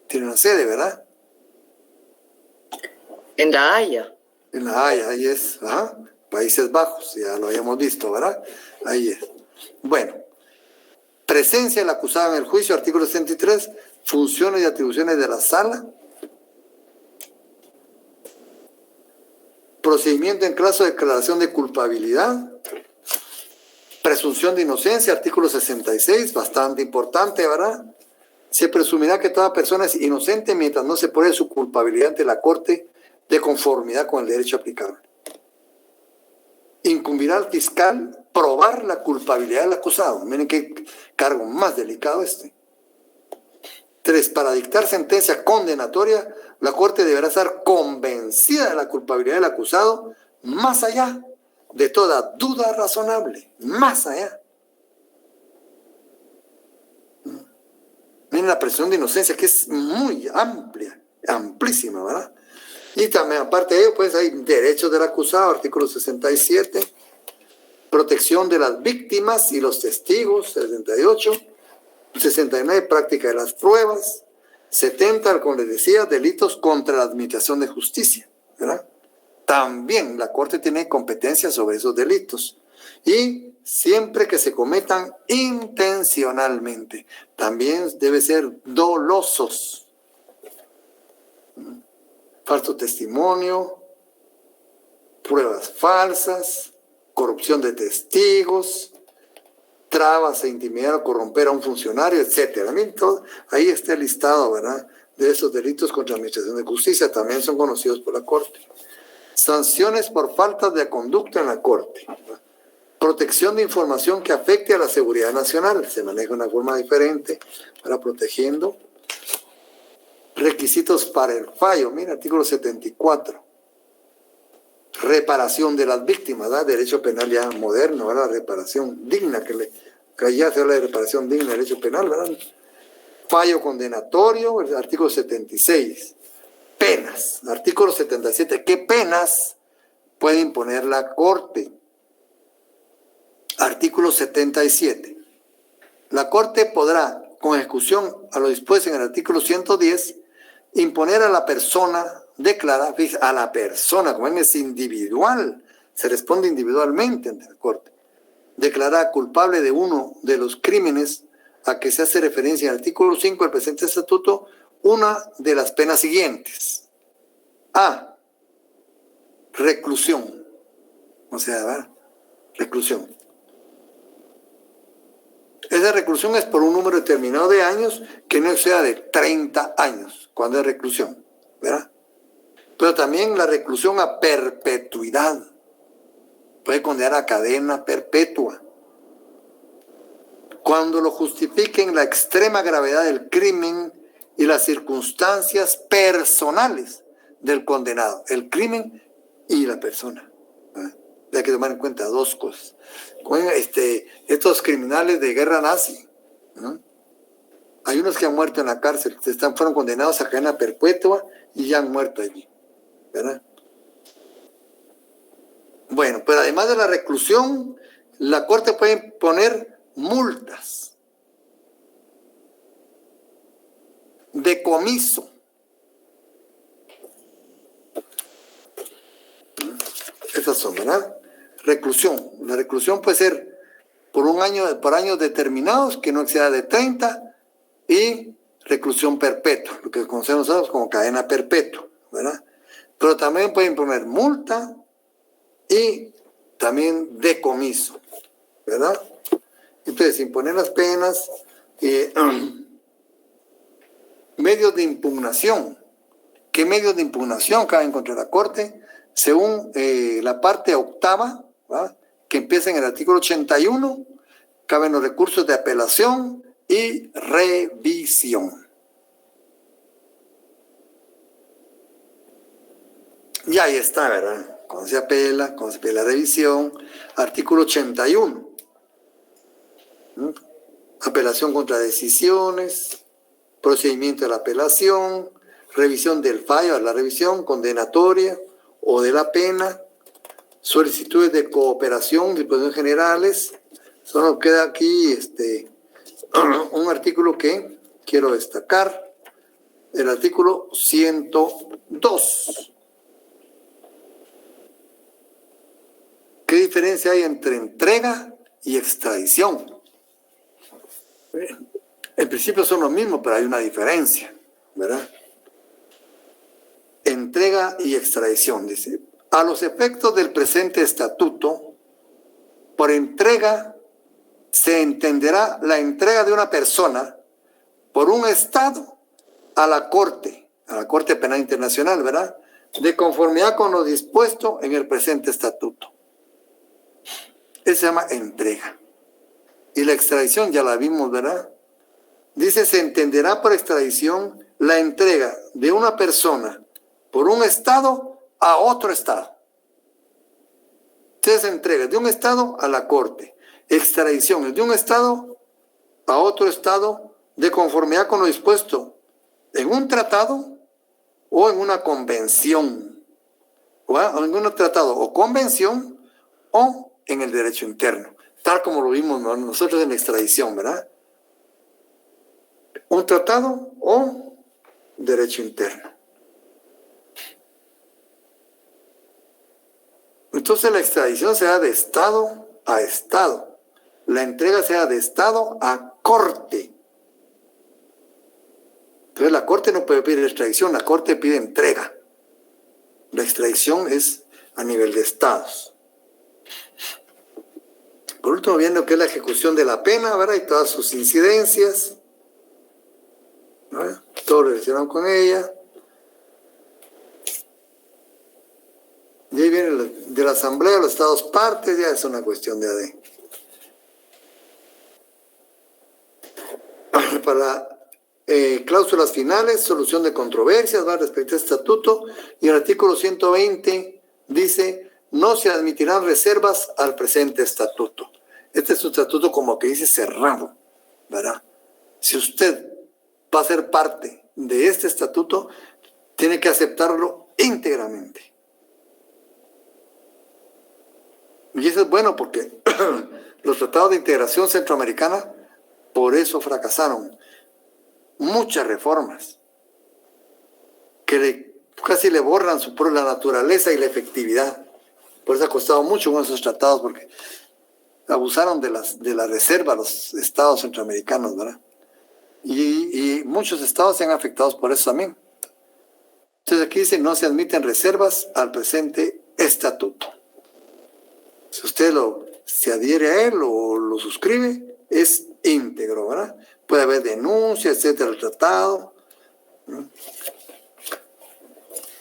Tiene una sede, ¿verdad? En La Haya. En La Haya, ahí es, ¿ah? Países Bajos, ya lo habíamos visto, ¿verdad? Ahí es. Bueno, presencia del acusado en el juicio, artículo 63, funciones y atribuciones de la sala, procedimiento en caso de declaración de culpabilidad, presunción de inocencia, artículo 66, bastante importante, ¿verdad? Se presumirá que toda persona es inocente mientras no se pruebe su culpabilidad ante la Corte de conformidad con el derecho aplicable. Incumbirá al fiscal probar la culpabilidad del acusado. Miren qué cargo más delicado este. 3. Para dictar sentencia condenatoria, la Corte deberá estar convencida de la culpabilidad del acusado más allá de toda duda razonable. Más allá. Miren la presunción de inocencia, que es muy amplia, amplísima, ¿verdad? Y también, aparte de ello, pues hay derechos del acusado, artículo 67, protección de las víctimas y los testigos, 68, 69, práctica de las pruebas, 70, como les decía, delitos contra la administración de justicia, ¿verdad? También la Corte tiene competencia sobre esos delitos. Y siempre que se cometan intencionalmente, también debe ser dolosos. Falso testimonio, pruebas falsas, corrupción de testigos, trabas e intimidar o corromper a un funcionario, etc. Ahí está el listado, ¿verdad?, de esos delitos contra la administración de justicia, también son conocidos por la Corte. Sanciones por faltas de conducta en la Corte. Protección de información que afecte a la seguridad nacional, se maneja de una forma diferente, para protegiendo. Requisitos para el fallo, mira, artículo 74. Reparación de las víctimas, ¿verdad? Derecho penal ya moderno, ¿verdad? Reparación digna, que ya se habla de reparación digna, derecho penal, ¿verdad? Fallo condenatorio, el artículo 76. Penas, artículo 77. ¿Qué penas puede imponer la Corte? Artículo 77. La Corte podrá, con ejecución a lo dispuesto en el artículo 110, imponer a la persona declarada, a la persona, como es individual, se responde individualmente ante la Corte, declarada culpable de uno de los crímenes a que se hace referencia en el artículo 5 del presente estatuto, una de las penas siguientes. A. Reclusión. O sea, ¿verdad? Reclusión. Esa reclusión es por un número determinado de años que no sea de 30 años, cuando es reclusión, ¿verdad? Pero también la reclusión a perpetuidad. Puede condenar a cadena perpetua. Cuando lo justifiquen la extrema gravedad del crimen y las circunstancias personales del condenado. El crimen y la persona, ¿verdad? Hay que tomar en cuenta dos cosas. Estos criminales de guerra nazi, ¿no? Hay unos que han muerto en la cárcel, fueron condenados a cadena perpetua y ya han muerto allí, ¿verdad? Bueno, pero además de la reclusión, la Corte puede imponer multas, decomiso. Esas son, ¿verdad? Reclusión. La reclusión puede ser por años determinados, que no exceda de 30, y reclusión perpetua, lo que conocemos nosotros como cadena perpetua, ¿verdad? Pero también puede imponer multa y también decomiso, ¿verdad? Entonces, imponer las penas, medios de impugnación. ¿Qué medios de impugnación caben contra la Corte? Según la parte octava, ¿verdad?, que empieza en el artículo 81, caben los recursos de apelación y revisión. Y ahí está, ¿verdad? Cuando se apela revisión, artículo 81. Apelación contra decisiones, procedimiento de la apelación, revisión del fallo de la revisión, condenatoria o de la pena, solicitudes de cooperación, disposiciones generales. Solo queda aquí un artículo que quiero destacar, el artículo 102. ¿Qué diferencia hay entre entrega y extradición? En principio son lo mismo, pero hay una diferencia, ¿verdad? Entrega y extradición, dice. A los efectos del presente estatuto, por entrega se entenderá la entrega de una persona por un Estado a la Corte Penal Internacional, ¿verdad?, de conformidad con lo dispuesto en el presente estatuto. Eso se llama entrega. Y la extradición ya la vimos, ¿verdad? Dice, se entenderá por extradición la entrega de una persona por un Estado a otro Estado. Entonces, entrega de un Estado a la Corte. Extradición es de un Estado a otro Estado de conformidad con lo dispuesto en un tratado o en una convención. O en un tratado o convención o en el derecho interno. Tal como lo vimos nosotros en la extradición, ¿verdad? Un tratado o derecho interno. Entonces la extradición se da de Estado a Estado. La entrega se da de Estado a Corte. Entonces la Corte no puede pedir extradición, la Corte pide entrega. La extradición es a nivel de Estados. Por último, viendo que es la ejecución de la pena, ¿verdad?, y todas sus incidencias, ¿verdad?, todo relacionado con ella. Y ahí viene de la Asamblea de los Estados partes, ya es una cuestión de AD. Para cláusulas finales, solución de controversias, ¿va?, respecto al estatuto, y el artículo 120 dice, no se admitirán reservas al presente estatuto. Este es un estatuto como que dice cerrado, ¿verdad? Si usted va a ser parte de este estatuto, tiene que aceptarlo íntegramente. Y eso es bueno porque los tratados de integración centroamericana por eso fracasaron. Muchas reformas que casi le borran la naturaleza y la efectividad. Por eso ha costado mucho con esos tratados, porque abusaron de la reserva los estados centroamericanos, ¿verdad? Y muchos estados se han afectado por eso también. Entonces aquí dice, no se admiten reservas al presente estatuto. Si usted se adhiere a él o lo suscribe, es íntegro, ¿verdad? Puede haber denuncia, etcétera, el tratado.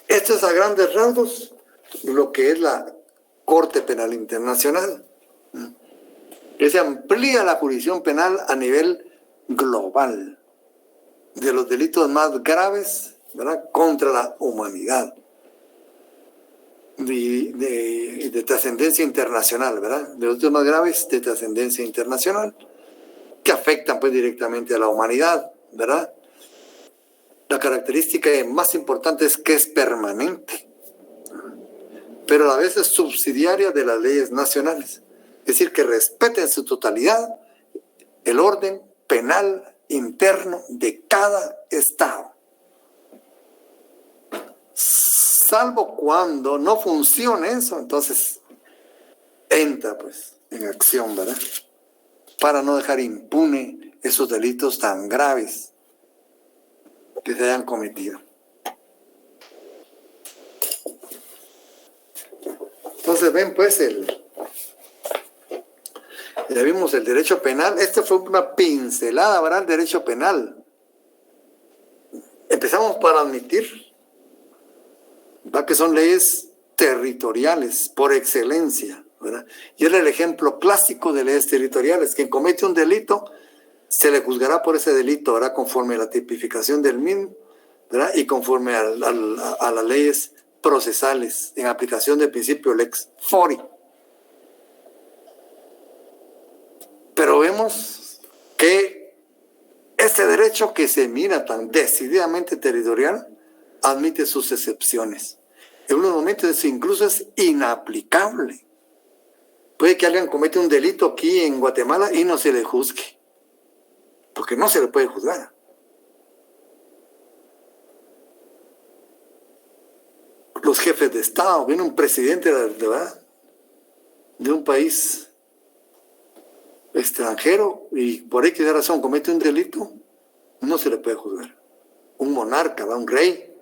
Esto es a grandes rasgos lo que es la Corte Penal Internacional. Que se amplía la jurisdicción penal a nivel global de los delitos más graves, ¿verdad?, contra la humanidad. De trascendencia internacional, ¿verdad? De los delitos más graves de trascendencia internacional, que afectan pues directamente a la humanidad, ¿verdad? La característica más importante es que es permanente, pero a la vez es subsidiaria de las leyes nacionales. Es decir, que respeta en su totalidad el orden penal interno de cada estado. Salvo cuando no funcione eso, entonces entra pues en acción, ¿verdad? Para no dejar impune esos delitos tan graves que se hayan cometido. Entonces ven pues ya vimos el derecho penal. Esta fue una pincelada, ¿verdad? El derecho penal. Empezamos para admitir, ¿verdad?, que son leyes territoriales por excelencia, ¿verdad? Y era el ejemplo clásico de leyes territoriales. Quien comete un delito se le juzgará por ese delito, ¿verdad?, conforme a la tipificación del mismo, ¿verdad?, y conforme a las leyes procesales en aplicación del principio lex fori. Pero vemos que este derecho que se mira tan decididamente territorial admite sus excepciones. En unos momentos eso incluso es inaplicable. Puede que alguien cometa un delito aquí en Guatemala y no se le juzgue, porque no se le puede juzgar. Los jefes de Estado, viene un presidente de un país extranjero y por X razón comete un delito, no se le puede juzgar. Un monarca, un rey,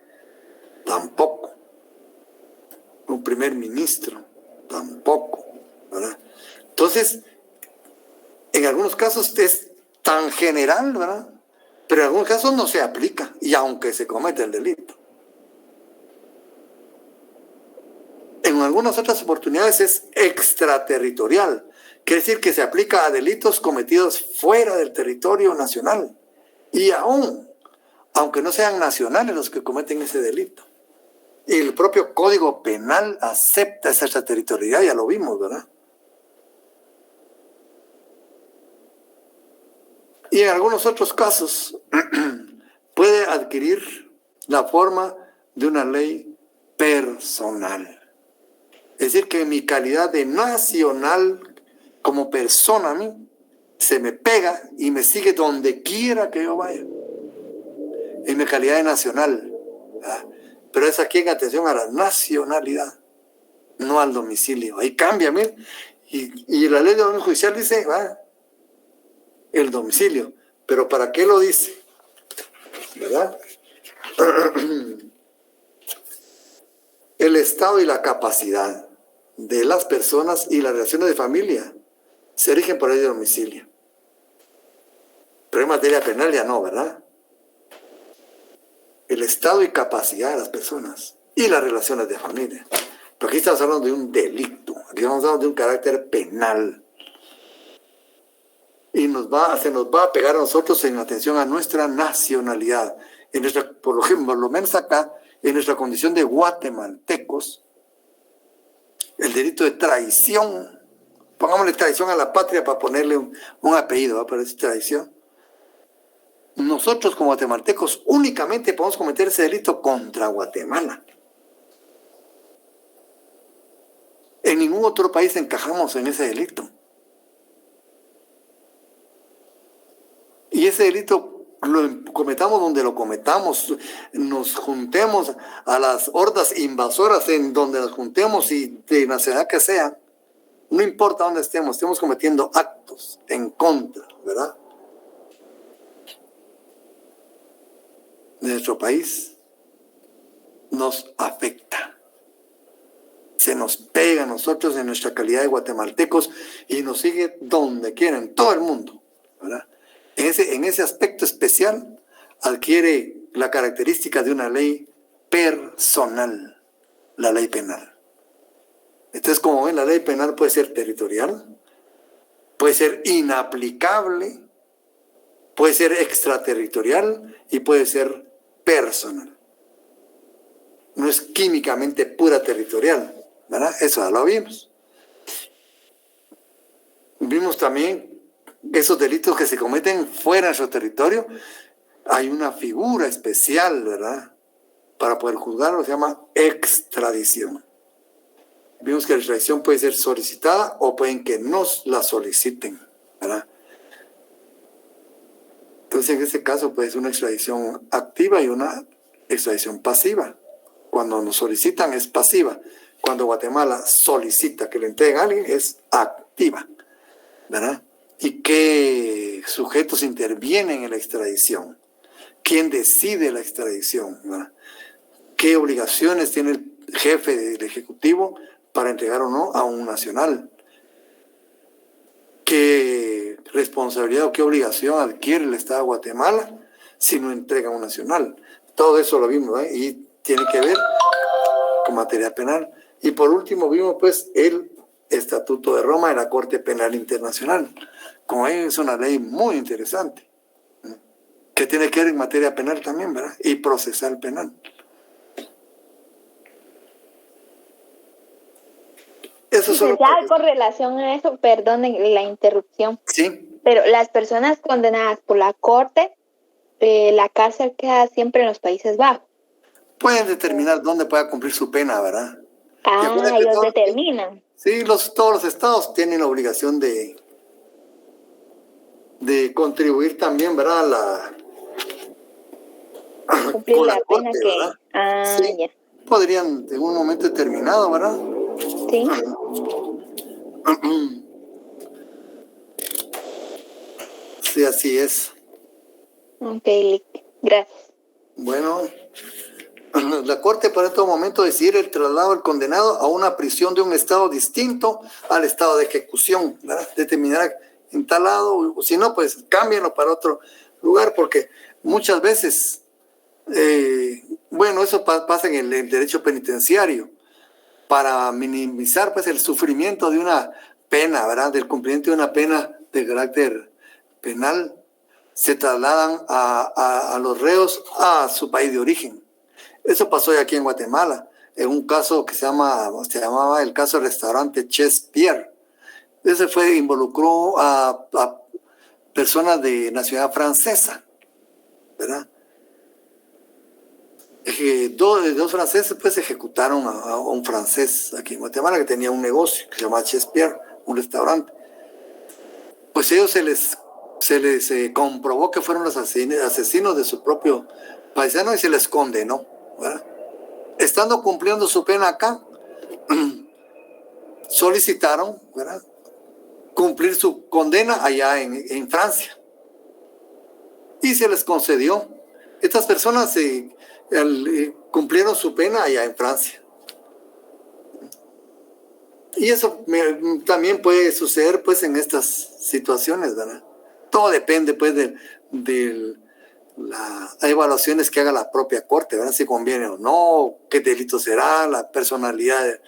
tampoco. Un primer ministro, tampoco, ¿verdad? Entonces, en algunos casos es tan general, ¿verdad?, pero en algunos casos no se aplica, y aunque se cometa el delito. En algunas otras oportunidades es extraterritorial, quiere decir que se aplica a delitos cometidos fuera del territorio nacional, y aunque no sean nacionales los que cometen ese delito. Y el propio Código Penal acepta esa extraterritorialidad, ya lo vimos, ¿verdad? Y en algunos otros casos puede adquirir la forma de una ley personal. Es decir, que en mi calidad de nacional, como persona a mí, se me pega y me sigue donde quiera que yo vaya. En mi calidad de nacional, ¿verdad? Pero es aquí en atención a la nacionalidad, no al domicilio. Ahí cambia, miren. Y la ley de orden judicial dice, el domicilio. Pero ¿para qué lo dice? ¿Verdad? El estado y la capacidad de las personas y las relaciones de familia se rigen por ley de domicilio. Pero en materia penal ya no, ¿verdad? El estado y capacidad de las personas y las relaciones de familia. Pero aquí estamos hablando de un delito, aquí estamos hablando de un carácter penal. Y se nos va a pegar a nosotros en atención a nuestra nacionalidad. Por ejemplo, lo menos acá, en nuestra condición de guatemaltecos, el delito de traición, pongámosle traición a la patria para ponerle un apellido, para decir traición. Nosotros como guatemaltecos únicamente podemos cometer ese delito contra Guatemala. En ningún otro país encajamos en ese delito. Y ese delito lo cometamos donde lo cometamos, nos juntemos a las hordas invasoras en donde nos juntemos y de nacionalidad que sea, no importa dónde estemos cometiendo actos en contra, ¿verdad?, de nuestro país, nos afecta. Se nos pega a nosotros en nuestra calidad de guatemaltecos y nos sigue donde quiera, en todo el mundo, ¿verdad? En ese aspecto especial adquiere la característica de una ley personal, la ley penal. Entonces, como ven, la ley penal puede ser territorial, puede ser inaplicable, puede ser extraterritorial y puede ser personal. No es químicamente pura territorial, ¿verdad? Eso ya lo vimos. Vimos también esos delitos que se cometen fuera de nuestro territorio, hay una figura especial, ¿verdad? Para poder juzgarlo, se llama extradición. Vimos que la extradición puede ser solicitada o pueden que nos la soliciten, ¿verdad? Entonces, en este caso, pues, una extradición activa y una extradición pasiva. Cuando nos solicitan es pasiva. Cuando Guatemala solicita que le entreguen a alguien es activa, ¿verdad? ¿Y qué sujetos intervienen en la extradición? ¿Quién decide la extradición? ¿Verdad? ¿Qué obligaciones tiene el jefe del Ejecutivo para entregar o no a un nacional? ¿Qué responsabilidad o qué obligación adquiere el Estado de Guatemala si no entrega a un nacional? Todo eso lo vimos, ¿eh? Y tiene que ver con materia penal. Y por último vimos pues el Estatuto de Roma de la Corte Penal Internacional. Como es una ley muy interesante, ¿no? Que tiene que ver en materia penal también, ¿verdad? Y procesal penal. Eso Y solo pues ya con relación a eso, perdonen la interrupción, sí. pero las personas condenadas por la corte, la cárcel queda siempre en los Países Bajos. Pueden determinar dónde pueda cumplir su pena, ¿verdad? Ellos determinan. Sí, todos los estados tienen la obligación de contribuir también, ¿verdad? Cumplir Con la la pena corte, que... ¿verdad? Sí, ya. podrían en un momento determinado, ¿verdad? Sí. Sí, así es. Ok, gracias. Bueno, la corte puede en todo momento decidir el traslado del condenado a una prisión de un estado distinto al estado de ejecución, ¿verdad? Determinar en tal lado, o si no, pues cámbienlo para otro lugar, porque muchas veces, bueno, eso pasa en el derecho penitenciario, para minimizar pues el sufrimiento de una pena, ¿verdad? Del cumplimiento de una pena de carácter penal, se trasladan a los reos a su país de origen. Eso pasó ya aquí en Guatemala, en un caso que se llamaba el caso del restaurante Ches Pierre. Ese involucró a personas de nacionalidad francesa, ¿verdad? Dos franceses pues ejecutaron a un francés aquí en Guatemala que tenía un negocio que se llamaba Ches Pierre, un restaurante. Pues ellos se les comprobó que fueron los asesinos de su propio paisano y se les condenó, ¿verdad? Estando cumpliendo su pena acá, solicitaron, ¿verdad?, cumplir su condena allá en Francia. Y se les concedió. Estas personas cumplieron su pena allá en Francia. Y eso también puede suceder pues en estas situaciones, ¿verdad? Todo depende pues de las evaluaciones que haga la propia corte, ¿verdad? Si conviene o no, qué delito será, la personalidad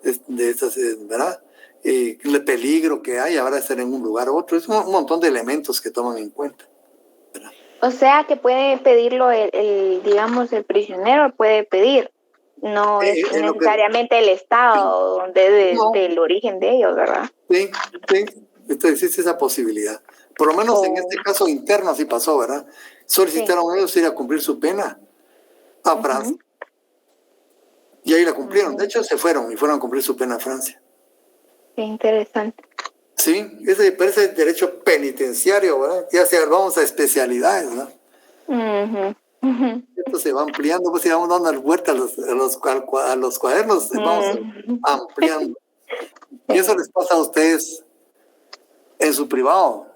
de estas, ¿verdad? El peligro que hay ahora de estar en un lugar u otro. Es un montón de elementos que toman en cuenta, ¿verdad? O sea que puede pedirlo digamos, el prisionero puede pedir. No es necesariamente el Estado del origen de ellos, ¿verdad? Sí, sí. Entonces existe esa posibilidad. Por lo menos en este caso interno así pasó, ¿verdad? Solicitaron ellos ir a cumplir su pena a Francia. Y ahí la cumplieron. De hecho, se fueron a cumplir su pena a Francia. Qué interesante. Sí, ese parece derecho penitenciario, ¿verdad? Ya sea, vamos a especialidades, ¿no? Esto se va ampliando, pues si vamos dando vuelta a los cuadernos, vamos ampliando. Y eso les pasa a ustedes en su privado.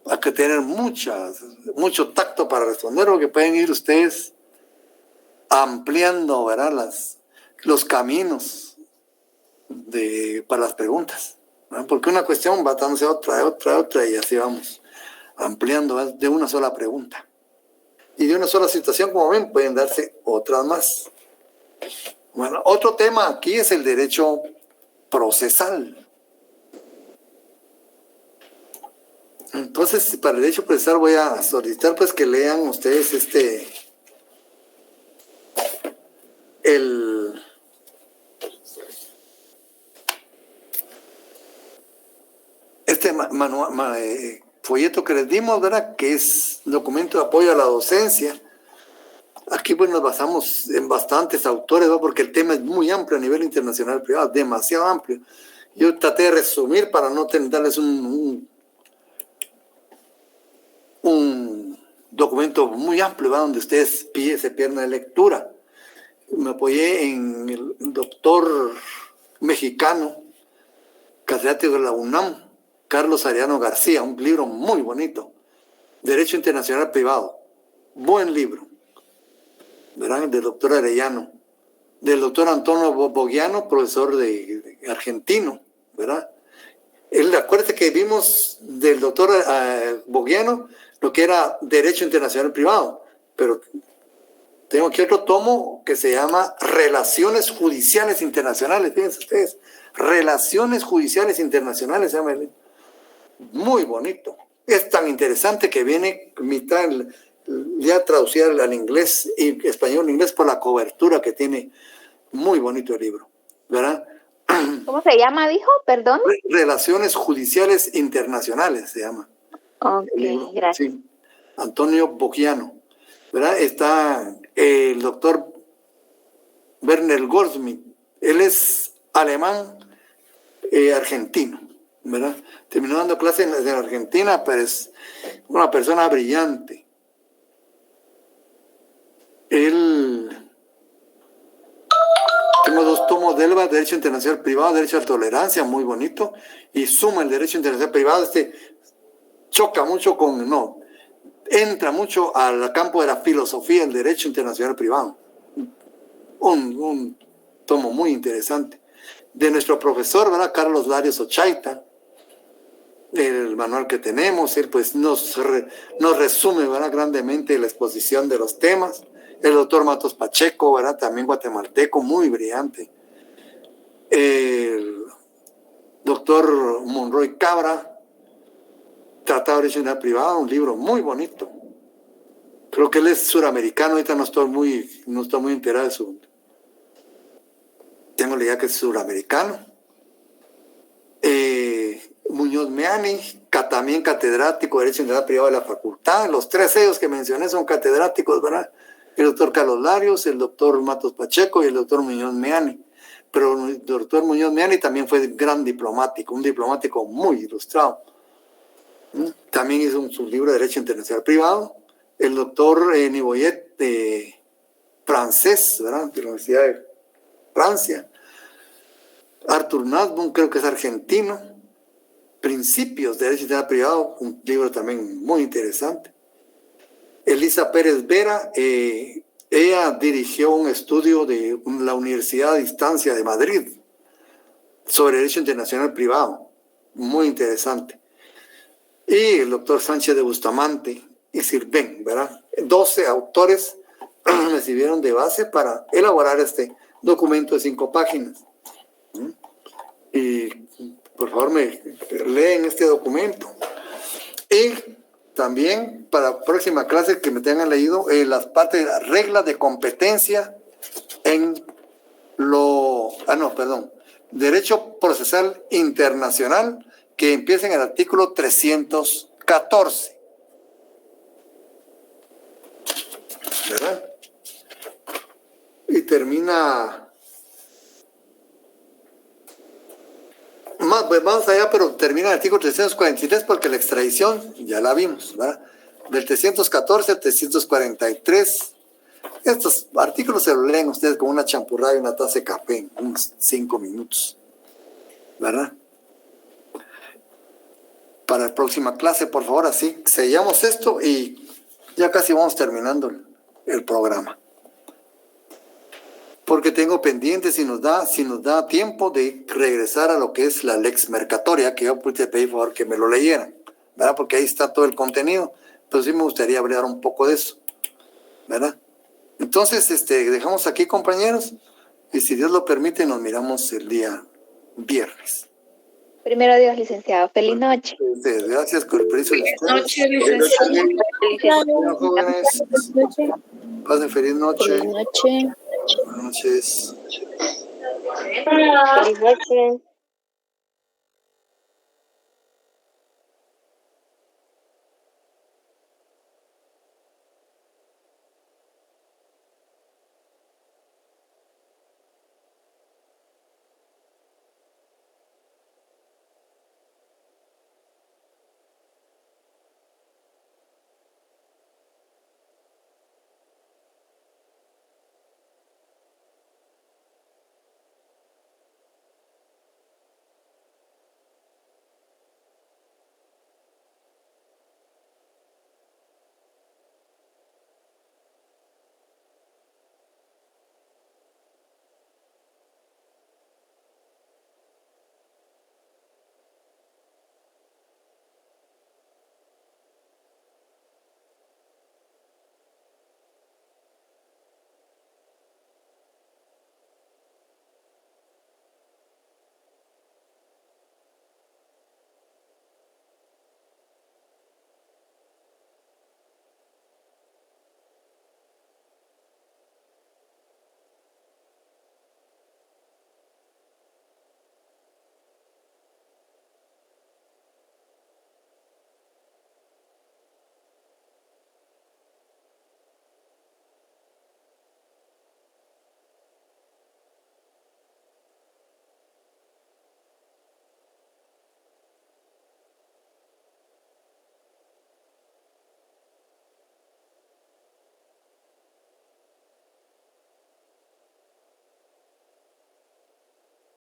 Hay que tener mucho tacto para responder, porque pueden ir ustedes ampliando, ¿verdad?, los caminos para las preguntas, ¿verdad? Porque una cuestión va dándose otra, y así vamos ampliando, ¿verdad?, de una sola pregunta. Y de una sola situación, como ven, pueden darse otras más. Bueno, otro tema aquí es el derecho procesal. Entonces, para el derecho procesal voy a solicitar pues que lean ustedes folleto que les dimos, ¿verdad? Que es documento de apoyo a la docencia. Aquí pues nos basamos en bastantes autores, ¿no? Porque el tema es muy amplio a nivel internacional privado, demasiado amplio. Yo traté de resumir para no darles un documento muy amplio, ¿verdad? Donde ustedes se pierden de lectura. Me apoyé en el doctor mexicano, catedrático de la UNAM, Carlos Ariano García, un libro muy bonito, Derecho Internacional Privado, buen libro, ¿verdad? Del doctor Arellano, del doctor Antonio Bogiano, profesor de argentino, ¿verdad? Acuérdate que vimos del doctor Bogiano lo que era Derecho Internacional Privado, pero tengo aquí otro tomo que se llama Relaciones Judiciales Internacionales, fíjense ustedes, Relaciones Judiciales Internacionales, se llama el libro. Muy bonito. Es tan interesante que viene mitad ya traducida al inglés y español inglés por la cobertura que tiene. Muy bonito el libro, ¿verdad? ¿Cómo se llama, dijo? Perdón. Relaciones Judiciales Internacionales se llama. Ok, gracias. Sí. Antonio Bogiano, ¿verdad? Está el doctor Werner Goldsmith. Él es alemán argentino, ¿verdad? Terminó dando clases en Argentina, pero es una persona brillante. Tengo 2 tomos de Elba, Derecho Internacional Privado, Derecho a la Tolerancia, muy bonito, y suma el Derecho Internacional Privado. Choca mucho entra mucho al campo de la filosofía del Derecho Internacional Privado. Un tomo muy interesante. De nuestro profesor, ¿verdad? Carlos Larios Ochaita, el manual que tenemos, él pues nos resume, ¿verdad? Grandemente la exposición de los temas. El doctor Matos Pacheco, ¿verdad? También guatemalteco, muy brillante. El doctor Monroy Cabra, Tratado de Derecho Internacional Privado, un libro muy bonito. Creo que él es suramericano, ahorita no estoy muy enterado de su... Tengo la idea que es suramericano. Muñoz Meani, también catedrático de Derecho Internacional Privado de la facultad. Los 3 sellos que mencioné son catedráticos, ¿verdad? El doctor Carlos Larios, el doctor Matos Pacheco y el doctor Muñoz Meani. Pero el doctor Muñoz Meani también fue gran diplomático, un diplomático muy ilustrado. También hizo su libro de Derecho Internacional Privado. El doctor Niboyet, francés, ¿verdad? De la Universidad de Francia. Arthur Nasbun, creo que es argentino. Principios de Derecho Internacional Privado, un libro también muy interesante. Elisa Pérez Vera, ella dirigió un estudio de la Universidad a Distancia de Madrid sobre Derecho Internacional Privado, muy interesante. Y el doctor Sánchez de Bustamante y Sirven, ¿verdad? 12 autores me sirvieron de base para elaborar este documento de 5 páginas. Y por favor me leen este documento. Y también para la próxima clase que me tengan leído las partes de las reglas de competencia en Derecho Procesal Internacional, que empieza en el artículo 314. ¿Verdad? Y termina... Vamos allá, pero termina el artículo 343 porque la extradición ya la vimos, ¿verdad? Del 314 al 343. Estos artículos se los leen ustedes con una champurrada y una taza de café en unos 5 minutos, ¿verdad? Para la próxima clase, por favor, así sellamos esto y ya casi vamos terminando el programa. Porque tengo pendiente si nos da tiempo de regresar a lo que es la lex mercatoria, que yo te pedí por favor que me lo leyeran, ¿verdad? Porque ahí está todo el contenido, pero sí me gustaría hablar un poco de eso, ¿verdad? Entonces, dejamos aquí, compañeros, y si Dios lo permite, nos miramos el día viernes. Primero Dios, licenciado. Feliz noche. Gracias por el permiso de ustedes. Feliz noche, licenciado. Bueno, jóvenes, pasen feliz noche. Feliz noche. Buenas noches. Feliz noche.